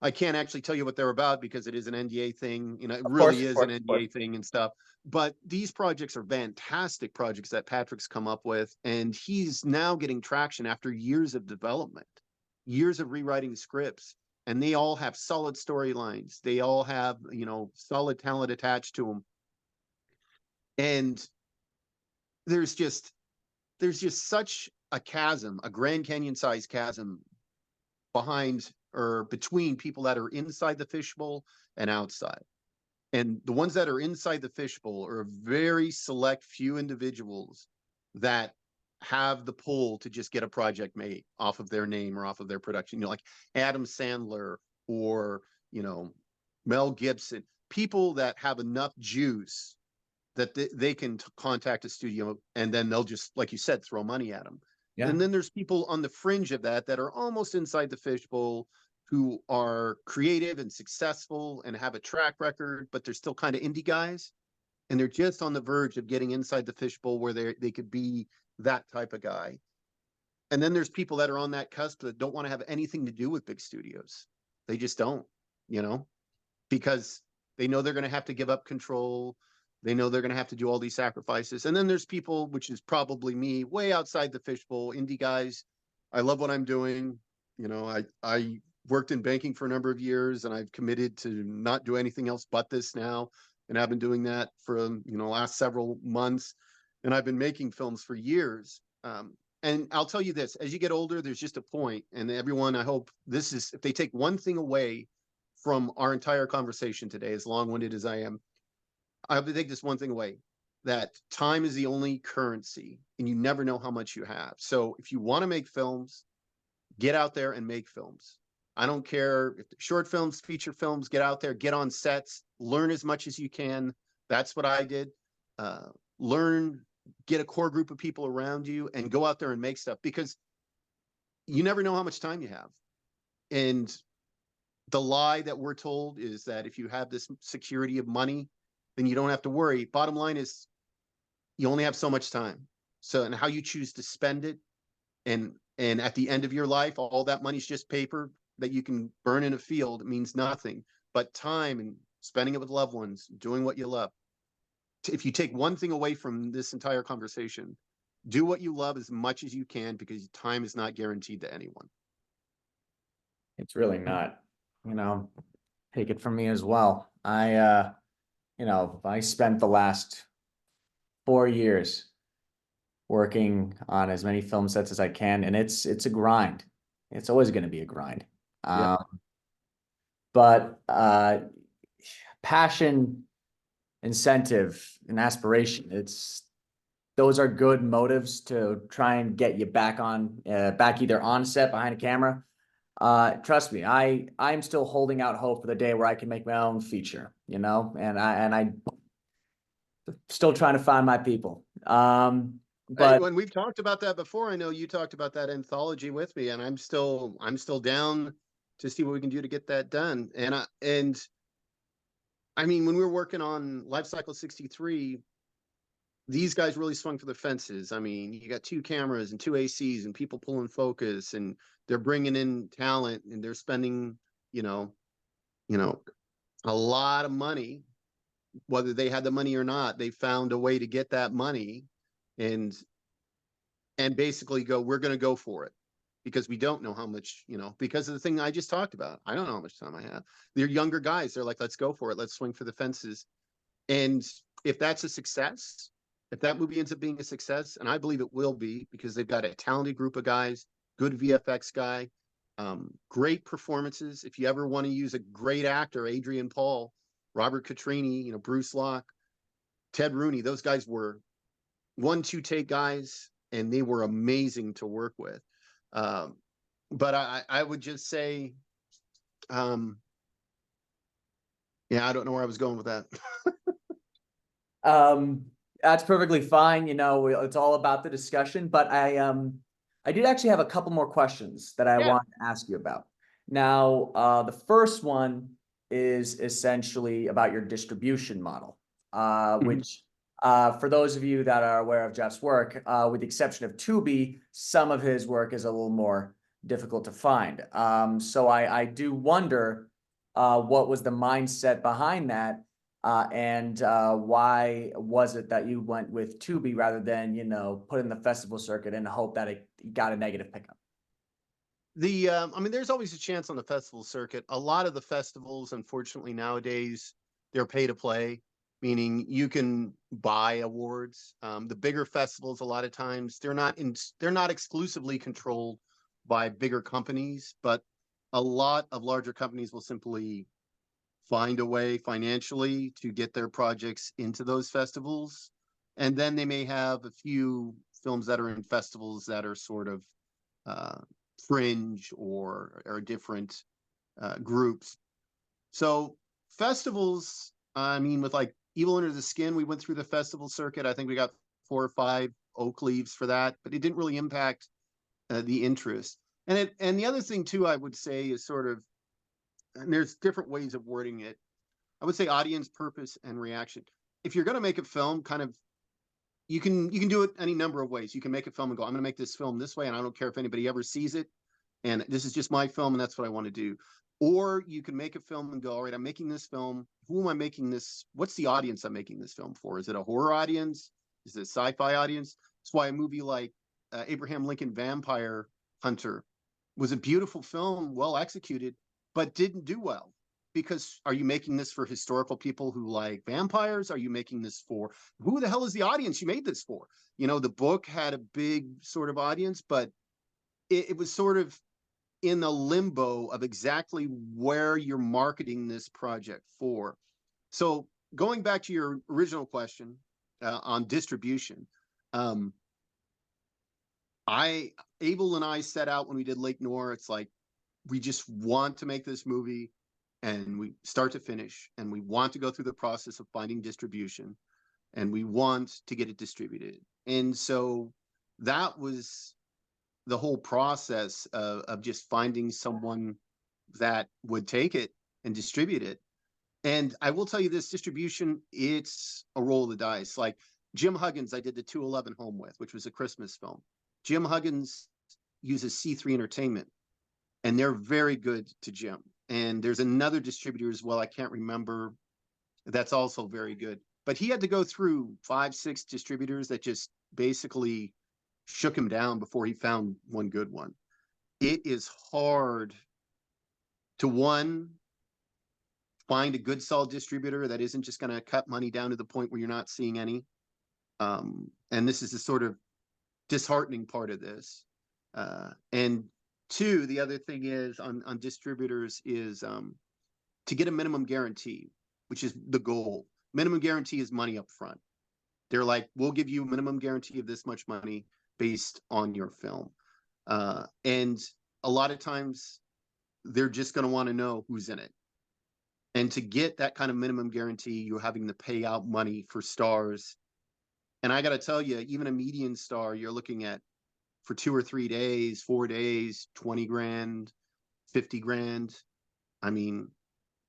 actually tell you what they're about because it is an NDA thing. You know, it really is an Of course. NDA thing and stuff. But these projects are fantastic projects that Patrick's come up with, and he's now getting traction after years of development, years of rewriting scripts, and they all have solid storylines. They all have, you know, solid talent attached to them. And there's just such a chasm, a Grand Canyon sized chasm behind or between people that are inside the fishbowl and outside. And the ones that are inside the fishbowl are a very select few individuals that have the pull to just get a project made off of their name or off of their production. You know, like Adam Sandler or, you know, Mel Gibson, people that have enough juice that they can contact a studio and then they'll just, like you said, throw money at them. Yeah. And then there's people on the fringe of that that are almost inside the fishbowl who are creative and successful and have a track record, but they're still kind of indie guys. And they're just on the verge of getting inside the fishbowl where they could be that type of guy. And then there's people that are on that cusp that don't want to have anything to do with big studios. They just don't, you know, because they know they're going to have to give up control. They know they're going to have to do all these sacrifices. And then there's people, which is probably me, way outside the fishbowl, indie guys. I love what I'm doing. You know, I worked in banking for a number of years and I've committed to not do anything else but this now. And I've been doing that for, you know, last several months. And I've been making films for years. And I'll tell you this, as you get older, there's just a point, and everyone, I hope this is, if they take one thing away from our entire conversation today, as long-winded as I am, I hope they take this one thing away, that time is the only currency and you never know how much you have. So if you want to make films, get out there and make films. I don't care if short films, feature films, get out there, get on sets, learn as much as you can. That's what I did. Learn, get a core group of people around you and go out there and make stuff, because you never know how much time you have. And the lie that we're told is that if you have this security of money, then you don't have to worry. Bottom line is you only have so much time. So, and how you choose to spend it. And at the end of your life, all that money's just paper that you can burn in a field. It means nothing. But time and spending it with loved ones, doing what you love. If you take one thing away from this entire conversation, do what you love as much as you can, because time is not guaranteed to anyone. It's really not, you know, take it from me as well. You know, I spent the last 4 years working on as many film sets as I can, and it's a grind. It's always going to be a grind. Yeah. But passion, incentive, and aspiration, those are good motives to try and get you back either on set, behind a camera. Trust me, I'm still holding out hope for the day where I can make my own feature, you know, and I still trying to find my people. But when we've talked about that before, I know you talked about that anthology with me, and I'm still down to see what we can do to get that done. And I mean, when we were working on Life Cycle 63, these guys really swung for the fences. I mean, you got 2 cameras and 2 ACs and people pulling focus, and they're bringing in talent, and they're spending, you know, a lot of money. Whether they had the money or not, they found a way to get that money and basically go, we're going to go for it, because we don't know how much, you know, because of the thing I just talked about. I don't know how much time I have. They're younger guys. They're like, let's go for it. Let's swing for the fences. And if that's a success, if that movie ends up being a success, and I believe it will be, because they've got a talented group of guys, good VFX guy, great performances. If you ever want to use a great actor, Adrian Paul, Robert Catrini, you know, Bruce Locke, Ted Rooney, those guys were 1-2 take guys, and they were amazing to work with. But I would just say, yeah, I don't know where I was going with that. That's perfectly fine. You know, it's all about the discussion, but I did actually have a couple more questions that I Yeah. want to ask you about. Now, the first one is essentially about your distribution model, which, for those of you that are aware of Jeff's work, with the exception of Tubi, some of his work is a little more difficult to find. So I do wonder, what was the mindset behind that? And why was it that you went with Tubi rather than, you know, put in the festival circuit and hope that it got a negative pickup? I mean, there's always a chance on the festival circuit. A lot of the festivals, unfortunately, nowadays, they're pay to play, meaning you can buy awards. The bigger festivals, a lot of times, they're not exclusively controlled by bigger companies, but a lot of larger companies will simply find a way financially to get their projects into those festivals. And then they may have a few films that are in festivals that are sort of uh, fringe or different groups. So festivals, I mean, with like Evil Under the Skin, we went through the festival circuit. I think we got 4 or 5 oak leaves for that, but it didn't really impact the interest. And the other thing too, I would say is sort of, and there's different ways of wording it. I would say audience purpose and reaction. If you're going to make a film, kind of, you can do it any number of ways. You can make a film and go, I'm going to make this film this way, and I don't care if anybody ever sees it, and this is just my film, and that's what I want to do. Or you can make a film and go, all right, I'm making this film. Who am I making this? What's the audience I'm making this film for? Is it a horror audience? Is it a sci-fi audience? That's why a movie like Abraham Lincoln Vampire Hunter was a beautiful film, well executed, but didn't do well. Because are you making this for historical people who like vampires? Are you making this for who the hell is the audience you made this for? You know, the book had a big sort of audience, but it was sort of in the limbo of exactly where you're marketing this project for. So going back to your original question on distribution, um, Abel and I set out when we did Lake Noir. It's like we just want to make this movie, and we start to finish, and we want to go through the process of finding distribution, and we want to get it distributed. And so that was the whole process of just finding someone that would take it and distribute it. And I will tell you this, distribution, it's a roll of the dice. Like Jim Huggins, I did the 211 Home with, which was a Christmas film. Jim Huggins uses C3 Entertainment, and they're very good to Jim. And there's another distributor as well, I can't remember, that's also very good. But he had to go through 5, 6 distributors that just basically shook him down before he found one good one. It is hard to, one, find a good solid distributor that isn't just going to cut money down to the point where you're not seeing any. And this is the sort of disheartening part of this. And two, the other thing is on distributors is to get a minimum guarantee, which is the goal. Minimum guarantee is money up front. They're like, we'll give you a minimum guarantee of this much money based on your film. And a lot of times they're just going to want to know who's in it. And to get that kind of minimum guarantee, you're having to pay out money for stars. And I got to tell you, even a median star, you're looking at for 2 or 3 days, 4 days, 20 grand, 50 grand. I mean,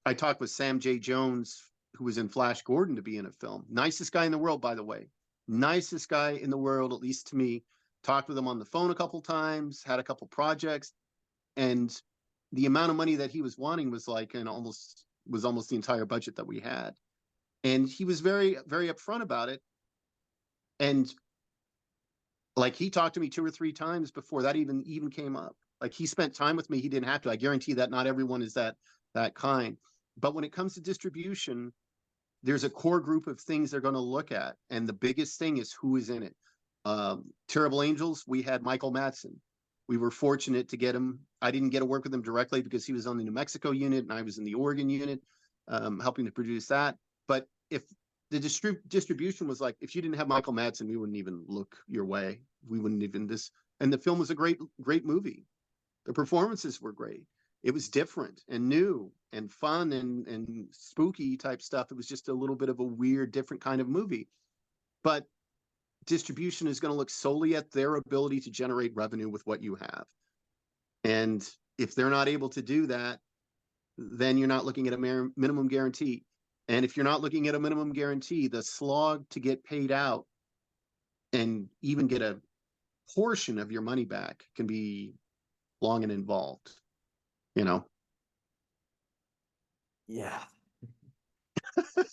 I talked with Sam J. Jones, who was in Flash Gordon, to be in a film. Nicest guy in the world, by the way. Nicest guy in the world, at least to me. Talked with him on the phone a couple times, had a couple projects, and the amount of money that he was wanting was like almost the entire budget that we had. And he was very, very upfront about it. And like he talked to me 2 or 3 times before that even came up. Like he spent time with me. He didn't have to. I guarantee that not everyone is that kind. But when it comes to distribution, there's a core group of things they're going to look at. And the biggest thing is who is in it. Terrible Angels, we had Michael Madsen. We were fortunate to get him. I didn't get to work with him directly because he was on the New Mexico unit and I was in the Oregon unit, helping to produce that. But if the distribution was like, if you didn't have Michael Madsen, we wouldn't even look your way. We wouldn't even this. And the film was a great movie. The performances were great. It was different and new and fun and spooky type stuff. It was just a little bit of a weird, different kind of movie. But distribution is going to look solely at their ability to generate revenue with what you have. And if they're not able to do that, then you're not looking at a minimum guarantee. And if you're not looking at a minimum guarantee, the slog to get paid out and even get a portion of your money back can be long and involved, you know? Yeah.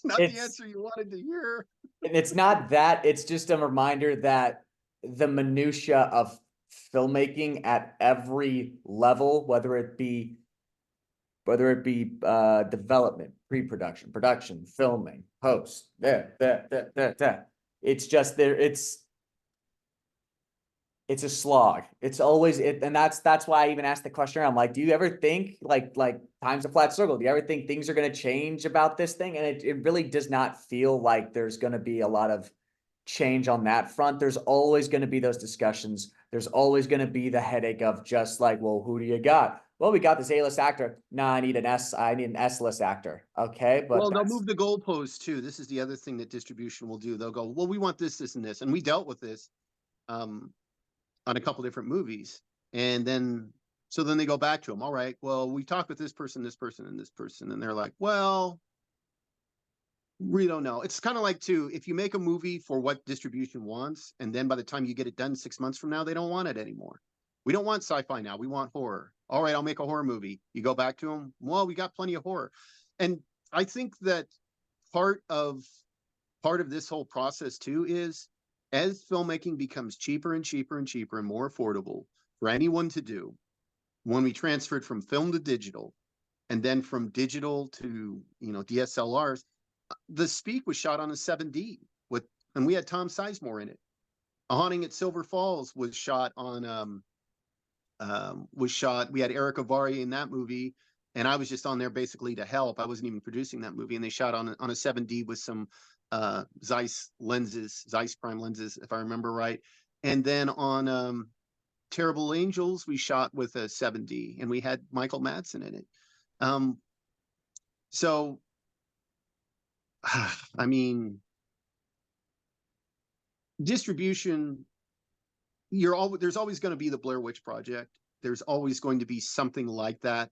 Not the It's answer you wanted to hear. and it's not that, it's just a reminder that the minutia of filmmaking at every level, whether it be development, pre-production, production, filming, post, it's just there, it's a slog. It's always it, and that's why I even asked the question. I'm like, do you ever think like time's a flat circle? Do you ever think things are going to change about this thing? And it really does not feel like there's going to be a lot of change on that front. There's always going to be those discussions. There's always going to be the headache of just like, well, who do you got? Well, we got this A-list actor. Nah, I need an S-list actor. Okay, but Well, they'll that's move the goalposts too. This is the other thing that distribution will do. They'll go, well, we want this, and this. And we dealt with this on a couple different movies. And then, so then they go back to them. All right, well, we talked with this person, this person, and this person. And they're like, well, we don't know. It's kind of like if you make a movie for what distribution wants, and then by the time you get it done 6 months from now, they don't want it anymore. We don't want sci-fi now. We want horror. All right, I'll make a horror movie. You go back to them. Well, we got plenty of horror. And I think that part of this whole process too is as filmmaking becomes cheaper and cheaper and cheaper and more affordable for anyone to do, when we transferred from film to digital and then from digital to DSLRs, The Speak was shot on a 7D and we had Tom Sizemore in it. A Haunting at Silver Falls was shot on we had Eric Avari in that movie, and I was just on there basically to help. I wasn't even producing that movie, and they shot on a 7D with some Zeiss prime lenses, if I remember right. And then on Terrible Angels, we shot with a 7D, and we had Michael Madsen in it. So, I mean, distribution, there's always going to be the Blair Witch Project. There's always going to be something like that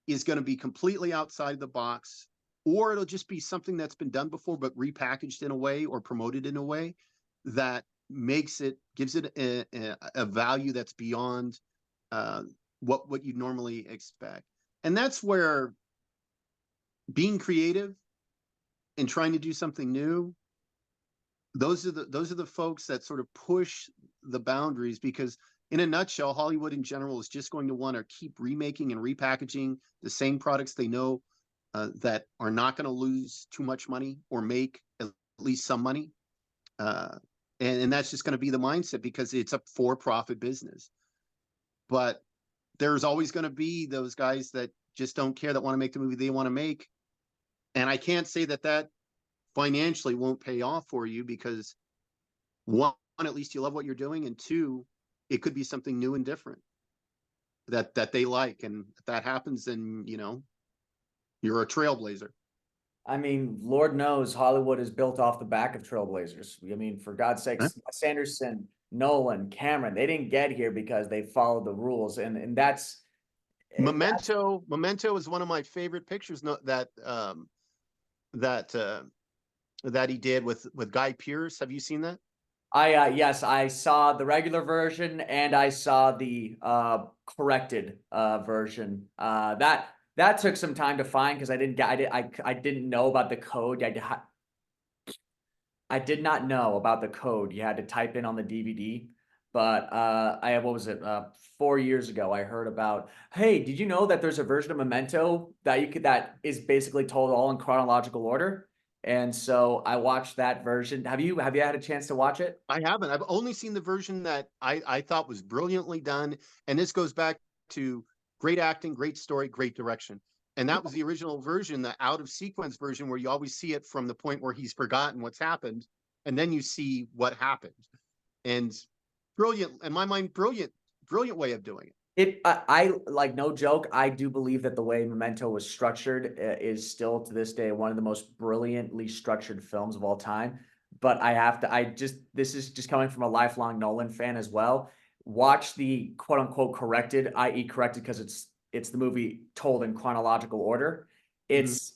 is going to be completely outside the box, or it'll just be something that's been done before but repackaged in a way or promoted in a way that gives it a value that's beyond what you normally expect. And that's where being creative and trying to do something new, those are the folks that sort of push the boundaries, because in a nutshell, Hollywood in general is just going to want to keep remaking and repackaging the same products they know that are not going to lose too much money or make at least some money. And that's just going to be the mindset because it's a for-profit business. But there's always going to be those guys that just don't care, that want to make the movie they want to make. And I can't say that financially won't pay off for you, because one, at least you love what you're doing, and two, it could be something new and different that they like. And if that happens, then you're a trailblazer. I mean, Lord knows Hollywood is built off the back of trailblazers. I mean, for God's sakes, Sanderson, Nolan, Cameron, they didn't get here because they followed the rules. And that's Memento is one of my favorite pictures that he did with Guy Pearce. Have you seen that? Yes, I saw the regular version and I saw the corrected version. That took some time to find because I didn't know about the code. I did not know about the code you had to type in on the DVD. But what was it? 4 years ago, I heard about, hey, did you know that there's a version of Memento that is basically told all in chronological order? And so I watched that version. Have you had a chance to watch it? I haven't. I've only seen the version that I thought was brilliantly done. And this goes back to great acting, great story, great direction. And that was the original version, the out of sequence version, where you always see it from the point where he's forgotten what's happened, and then you see what happened. And brilliant, in my mind, brilliant way of doing it. I like, no joke. I do believe that the way Memento was structured is still to this day one of the most brilliantly structured films of all time. But this is just coming from a lifelong Nolan fan as well. Watch the quote unquote corrected, i.e., corrected because it's the movie told in chronological order. Mhm.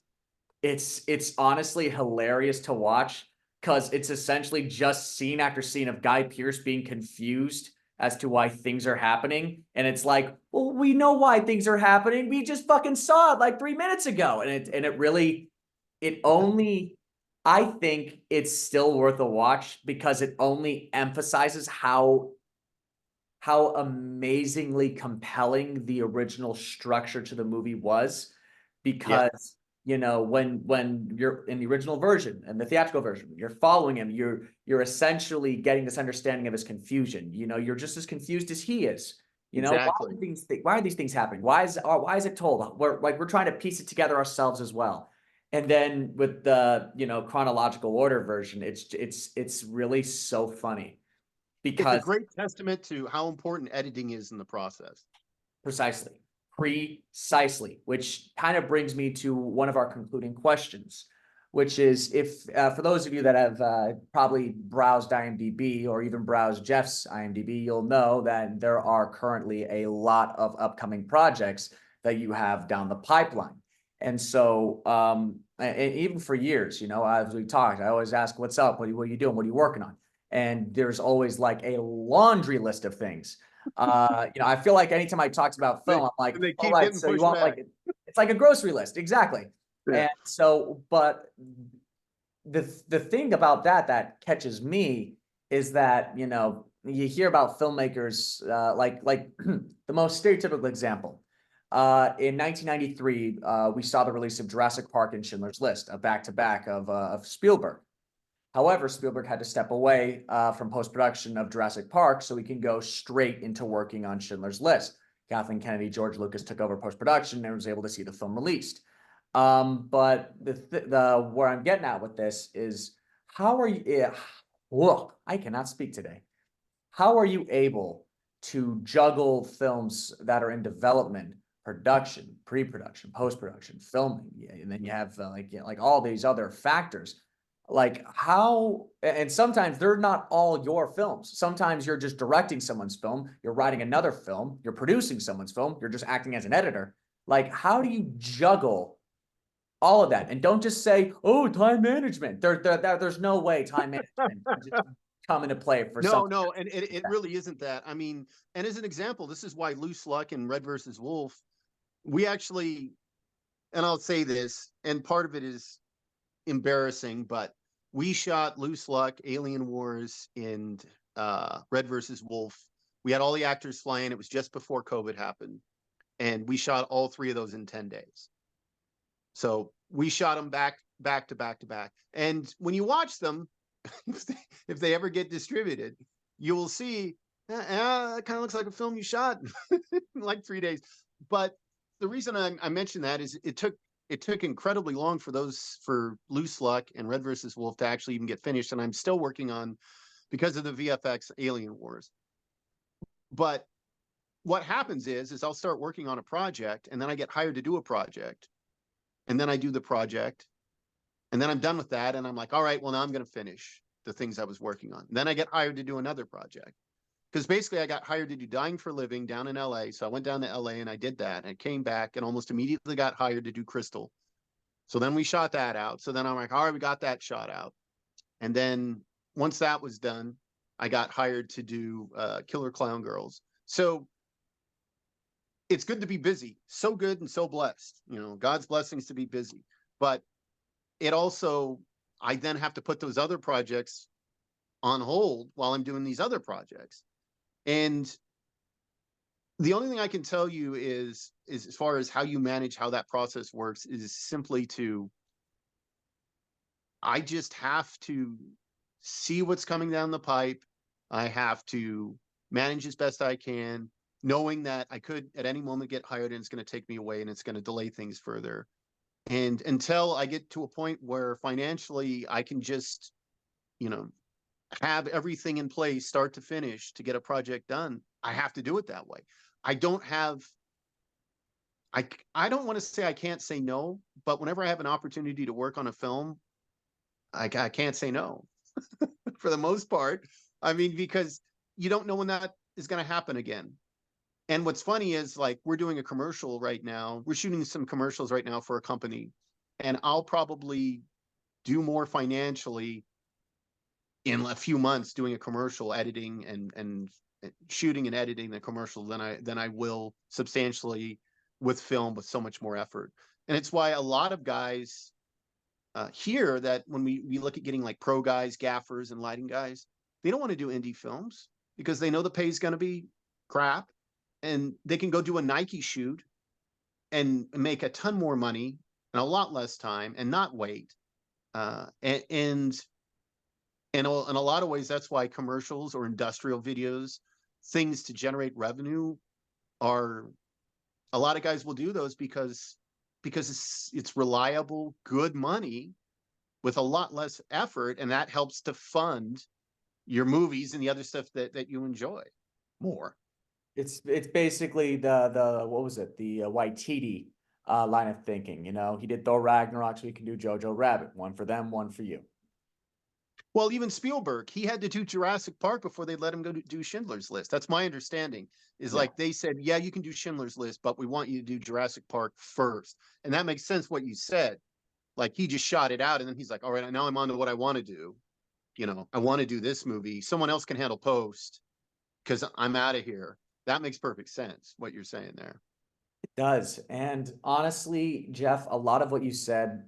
It's it's honestly hilarious to watch because it's essentially just scene after scene of Guy Pearce being confused as to why things are happening. And it's like, well, we know why things are happening. We just fucking saw it like 3 minutes ago. And it really, it only, I think it's still worth a watch because it only emphasizes how amazingly compelling the original structure to the movie was. Yeah, Because when you're in the original version and the theatrical version, you're following him, you're essentially getting this understanding of his confusion. You're just as confused as he is. exactly. Why are these things happening? Why is it told? We're trying to piece it together ourselves as well. And then with the chronological order version, it's really so funny It's a because great testament to how important editing is in the process. precisely. Precisely, which kind of brings me to one of our concluding questions, which is, if for those of you that have probably browsed IMDb or even browsed Jeff's IMDb, you'll know that there are currently a lot of upcoming projects that you have down the pipeline. And so, and even for years, as we talked, I always ask, what's up? What are you doing? What are you working on? And there's always like a laundry list of things. I feel like anytime I talked about They film, I'm like, they all keep right, getting so you pushed want back. it's like a grocery list, exactly. Yeah. And so, but the thing about that catches me is that you hear about filmmakers like the most stereotypical example. In 1993, we saw the release of Jurassic Park and Schindler's List, a back to back of Spielberg. However, Spielberg had to step away from post-production of Jurassic Park so he can go straight into working on Schindler's List. Kathleen Kennedy, George Lucas took over post-production and was able to see the film released. But the where I'm getting at with this is, how are you? Whoa, I cannot speak today. How are you able to juggle films that are in development, production, pre-production, post-production, filming, and then you have like all these other factors? Like how, and sometimes they're not all your films. Sometimes you're just directing someone's film, you're writing another film, you're producing someone's film, you're just acting as an editor. Like, how do you juggle all of that? And don't just say, "Oh, time management." There's no way time management can just come into play for No, something. no, and it really isn't that. I mean, and as an example, this is why Loose Luck and Red versus Wolf, we actually, and I'll say this, and part of it is embarrassing, but we shot Loose Luck, Alien Wars, and Red versus Wolf. We had all the actors fly in. It was just before COVID happened, and we shot all three of those in 10 days. So we shot them back to back to back. And when you watch them, if they ever get distributed, you will see it kind of looks like a film you shot in like 3 days. But the reason I mentioned that is it took incredibly long for Loose Luck and Red versus Wolf to actually even get finished, and I'm still working on because of the VFX Alien Wars. But what happens is I'll start working on a project, and then I get hired to do a project, and then I do the project, and then I'm done with that, and I'm like, all right, well, now I'm going to finish the things I was working on. Then I get hired to do another project. Because basically I got hired to do Dying for a Living down in LA. So I went down to LA and I did that. And I came back and almost immediately got hired to do Crystal. So then we shot that out. So then I'm like, all right, we got that shot out. And then once that was done, I got hired to do Killer Clown Girls. So it's good to be busy. So good and so blessed. God's blessings to be busy. But it also, I then have to put those other projects on hold while I'm doing these other projects. And the only thing I can tell you is as far as how you manage how that process works is simply I just have to see what's coming down the pipe. I have to manage as best I can, knowing that I could at any moment get hired and it's going to take me away and it's going to delay things further. And until I get to a point where financially I can just, you know, have everything in place, start to finish, to get a project done, I have to do it that way. I don't have, I don't want to say I can't say no, but whenever I have an opportunity to work on a film, I can't say no for the most part. I mean, because you don't know when that is going to happen again. And what's funny is, like, we're doing a commercial right now. We're shooting some commercials right now for a company, and I'll probably do more financially in a few months doing a commercial, editing and shooting and editing the commercial than I will substantially with film with so much more effort. And it's why a lot of guys here, that when we look at getting like pro guys, gaffers, and lighting guys, they don't want to do indie films because they know the pay is going to be crap, and they can go do a Nike shoot and make a ton more money in a lot less time and not wait. And in a lot of ways, that's why commercials or industrial videos, things to generate revenue, are, a lot of guys will do those because it's reliable, good money with a lot less effort, and that helps to fund your movies and the other stuff that you enjoy more. It's basically the what was it, the Waititi line of thinking. You know, he did Thor Ragnarok, so he can do Jojo Rabbit. One for them, one for you. Well, even Spielberg, he had to do Jurassic Park before they let him go to do Schindler's List. That's my understanding. Is Yeah. like they said, yeah, you can do Schindler's List, but we want you to do Jurassic Park first. And that makes sense what you said. Like, he just shot it out, and then he's like, all right, now I'm on to what I want to do. You know, I want to do this movie. Someone else can handle post because I'm out of here. That makes perfect sense, what you're saying there. It does. And honestly, Jeff, a lot of what you said,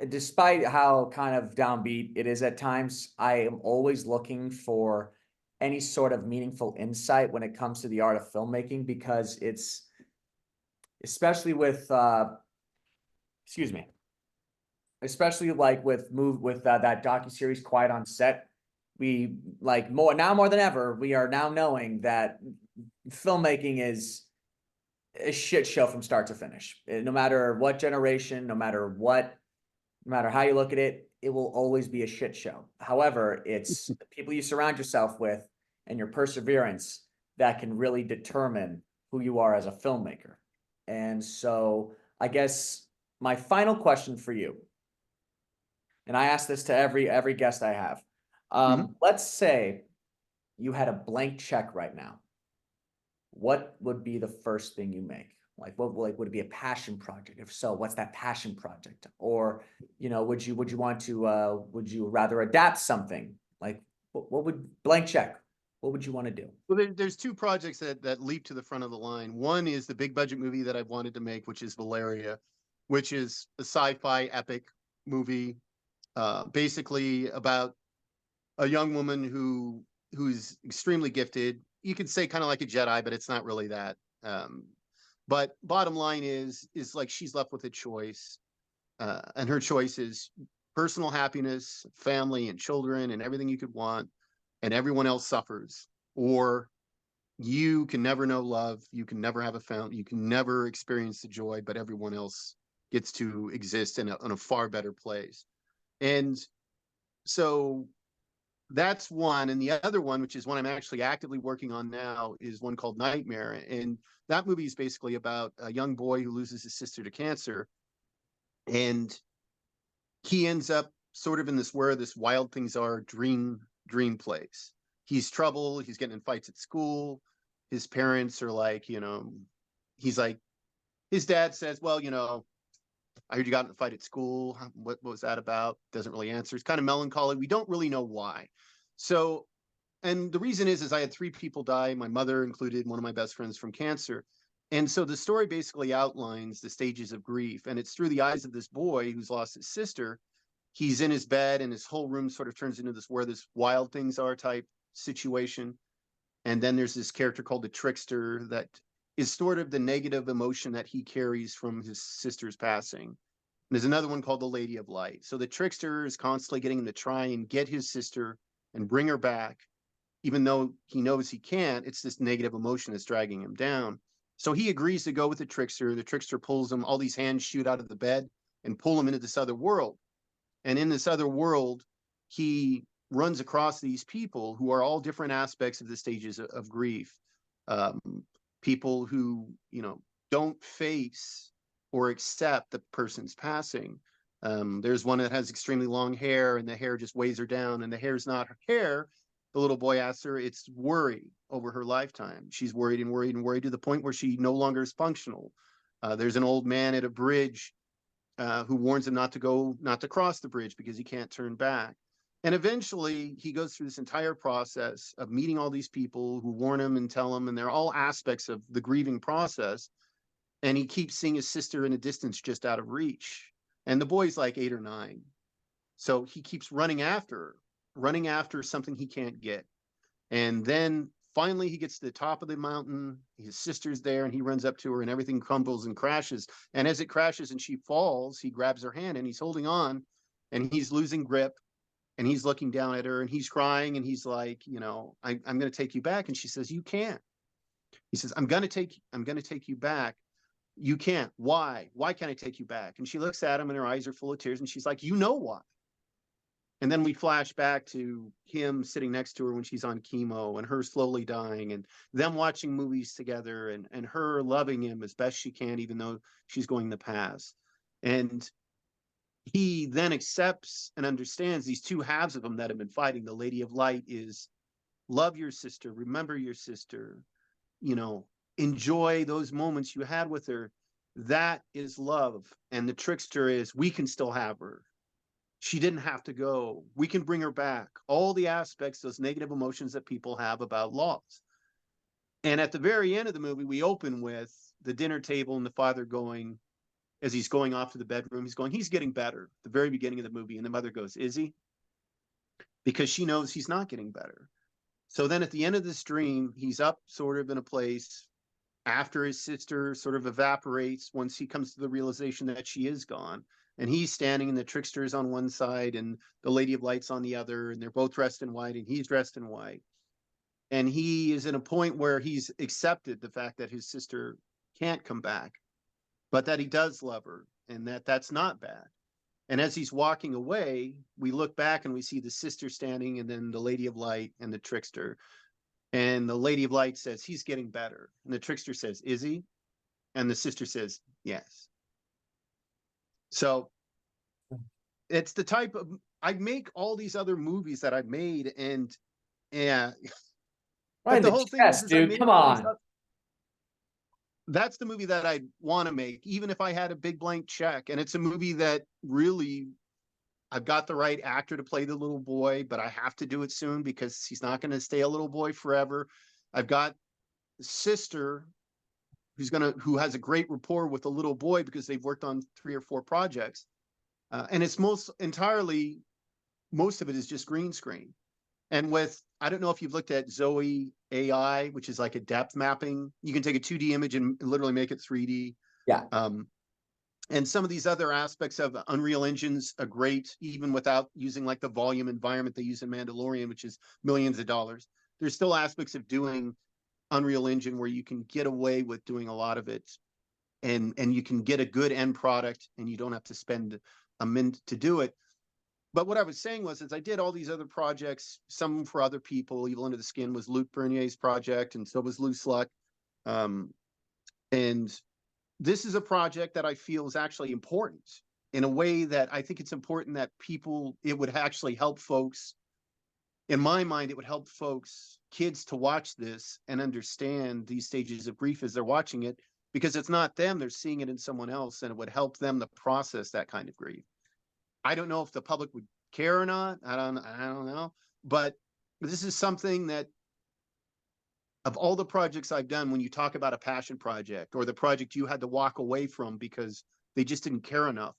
despite how kind of downbeat it is at times, I am always looking for any sort of meaningful insight when it comes to the art of filmmaking, because it's, especially with excuse me, especially like with that docuseries Quiet on Set, we like more than ever, we are now knowing that filmmaking is a shit show from start to finish. No matter what generation, no matter how you look at it, it will always be a shit show. However, it's the people you surround yourself with and your perseverance that can really determine who you are as a filmmaker. And so I guess my final question for you, and I ask this to every guest I have. Mhm. Let's say you had a blank check right now. What would be the first thing you make? Like would it be a passion project? If so, what's that passion project? Or, you know, would you want to would you rather adapt something? Like what would, blank check, what would you want to do? Well, there's two projects that leap to the front of the line. One is the big budget movie that I've wanted to make, which is Valeria, which is a sci-fi epic movie, basically about a young woman who's extremely gifted. You could say kind of like a Jedi, but it's not really that. But bottom line is like she's left with a choice, and her choice is personal happiness, family, and children, and everything you could want, and everyone else suffers. Or you can never know love, you can never have a family, you can never experience the joy, but everyone else gets to exist in a far better place. And so that's one. And the other one, which is one I'm actually actively working on now, is one called Nightmare. And that movie is basically about a young boy who loses his sister to cancer, and he ends up sort of in this where this wild things are dream place. He's trouble, he's getting in fights at school. His parents are like, you know, he's like, his dad says, well, you know, I heard you got in a fight at school. What was that about? Doesn't really answer. It's kind of melancholy. We don't really know why. So, and the reason is I had three people die, my mother included, one of my best friends, from cancer. And so the story basically outlines the stages of grief, and it's through the eyes of this boy who's lost his sister. He's in his bed, and his whole room sort of turns into this where this wild things are type situation. And then there's this character called the Trickster that is sort of the negative emotion that he carries from his sister's passing. And there's another one called the Lady of Light. So the Trickster is constantly getting him to try and get his sister and bring her back. even though he knows he can't, it's this negative emotion that's dragging him down. So he agrees to go with the trickster. The trickster pulls him, all these hands shoot out of the bed and pull him into this other world. And in this other world, he runs across these people who are all different aspects of the stages of grief. Um, People who, don't face or accept the person's passing. There's one that has extremely long hair and the hair just weighs her down, and the hair's not her hair. The little boy asks her, it's worry over her lifetime. She's worried and worried and worried to the point where she no longer is functional. There's an old man at a bridge who warns him not to cross the bridge because he can't turn back. And eventually he goes through this entire process of meeting all these people who warn him and tell him, and they're all aspects of the grieving process. And he keeps seeing his sister in a distance just out of reach. And the boy's like 8 or 9. So he keeps running after something he can't get. And then finally he gets to the top of the mountain. His sister's there and he runs up to her and everything crumbles and crashes. And as it crashes and she falls, he grabs her hand and he's holding on and he's losing grip. And he's looking down at her and he's crying and he's like, I'm going to take you back. And she says, you can't. He says, I'm going to take you back. You can't. Why? Why can't I take you back? And she looks at him and her eyes are full of tears and she's like, you know why? And then we flash back to him sitting next to her when she's on chemo and her slowly dying and them watching movies together and her loving him as best she can, even though she's going to pass. And he then accepts and understands these two halves of him that have been fighting. The Lady of Light is love your sister, remember your sister, enjoy those moments you had with her. That is love. And the trickster is, we can still have her. She didn't have to go. We can bring her back. All the aspects, those negative emotions that people have about loss. And at the very end of the movie, we open with the dinner table and the father going, as he's going off to the bedroom, he's getting better. The very beginning of the movie. And the mother goes, is he? Because she knows he's not getting better. So then at the end of this dream, he's up sort of in a place after his sister sort of evaporates once he comes to the realization that she is gone. And he's standing and the trickster is on one side and the Lady of Light's on the other. And they're both dressed in white and he's dressed in white. And he is in a point where he's accepted the fact that his sister can't come back, but that he does love her and that's not bad. And as he's walking away, we look back and we see the sister standing and then the Lady of Light and the trickster. And the Lady of Light says, he's getting better. And the trickster says, is he? And the sister says, yes. So it's the type of, I make all these other movies that I've made and yeah. Right, But the the whole thing chest, is I dude. make Come all these on. that's the movie that I want to make, even if I had a big blank check. And it's a movie that really, I've got the right actor to play the little boy, but I have to do it soon because he's not going to stay a little boy forever. I've got a sister who has a great rapport with the little boy because they've worked on 3 or 4 projects. And it's most of it is just green screen. And I don't know if you've looked at Zoe AI, which is like a depth mapping. You can take a 2D image and literally make it 3D. Yeah. And some of these other aspects of Unreal Engine's a great, even without using like the volume environment they use in Mandalorian, which is millions of dollars. There's still aspects of doing Unreal Engine where you can get away with doing a lot of it and you can get a good end product and you don't have to spend a minute to do it. But what I was saying was, I did all these other projects, some for other people. Evil Under the Skin was Luc Bernier's project, and so was Loose Luck. And this is a project that I feel is actually important in a way that I think it's important that it would actually help folks. In my mind, it would help kids to watch this and understand these stages of grief as they're watching it, because it's not them, they're seeing it in someone else, and it would help them to process that kind of grief. I don't know if the public would care or not. I don't know. But this is something that, of all the projects I've done, when you talk about a passion project or the project you had to walk away from because they just didn't care enough,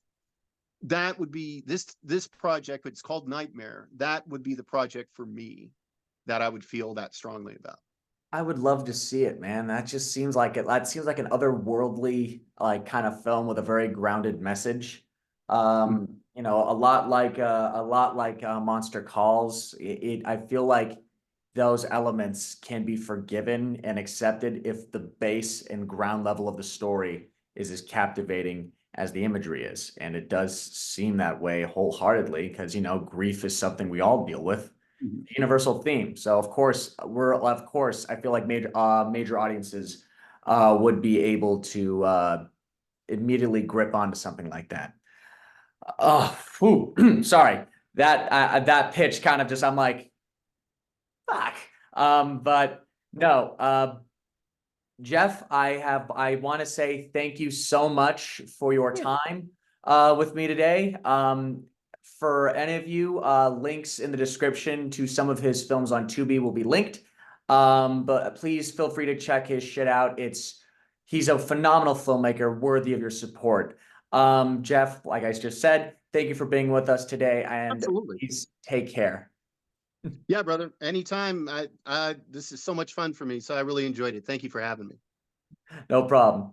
that would be this project. It's called Nightmare. That would be the project for me that I would feel that strongly about. I would love to see it, man. That just seems like that seems like an otherworldly, like, kind of film with a very grounded message. A lot like Monster Calls. I feel like those elements can be forgiven and accepted if the base and ground level of the story is as captivating as the imagery is. And it does seem that way wholeheartedly because, you know, grief is something we all deal with, universal theme. So of course, I feel like major audiences would be able to immediately grip onto something like that. Sorry. That pitch kind of just, I'm like, fuck. But no, Jeff, I want to say thank you so much for your time with me today. For any of you, links in the description to some of his films on Tubi will be linked. But please feel free to check his shit out. He's a phenomenal filmmaker, worthy of your support. Jeff, like I just said, thank you for being with us today, and Absolutely. please take care. Yeah, brother. Anytime. This is so much fun for me. So I really enjoyed it. Thank you for having me. No problem.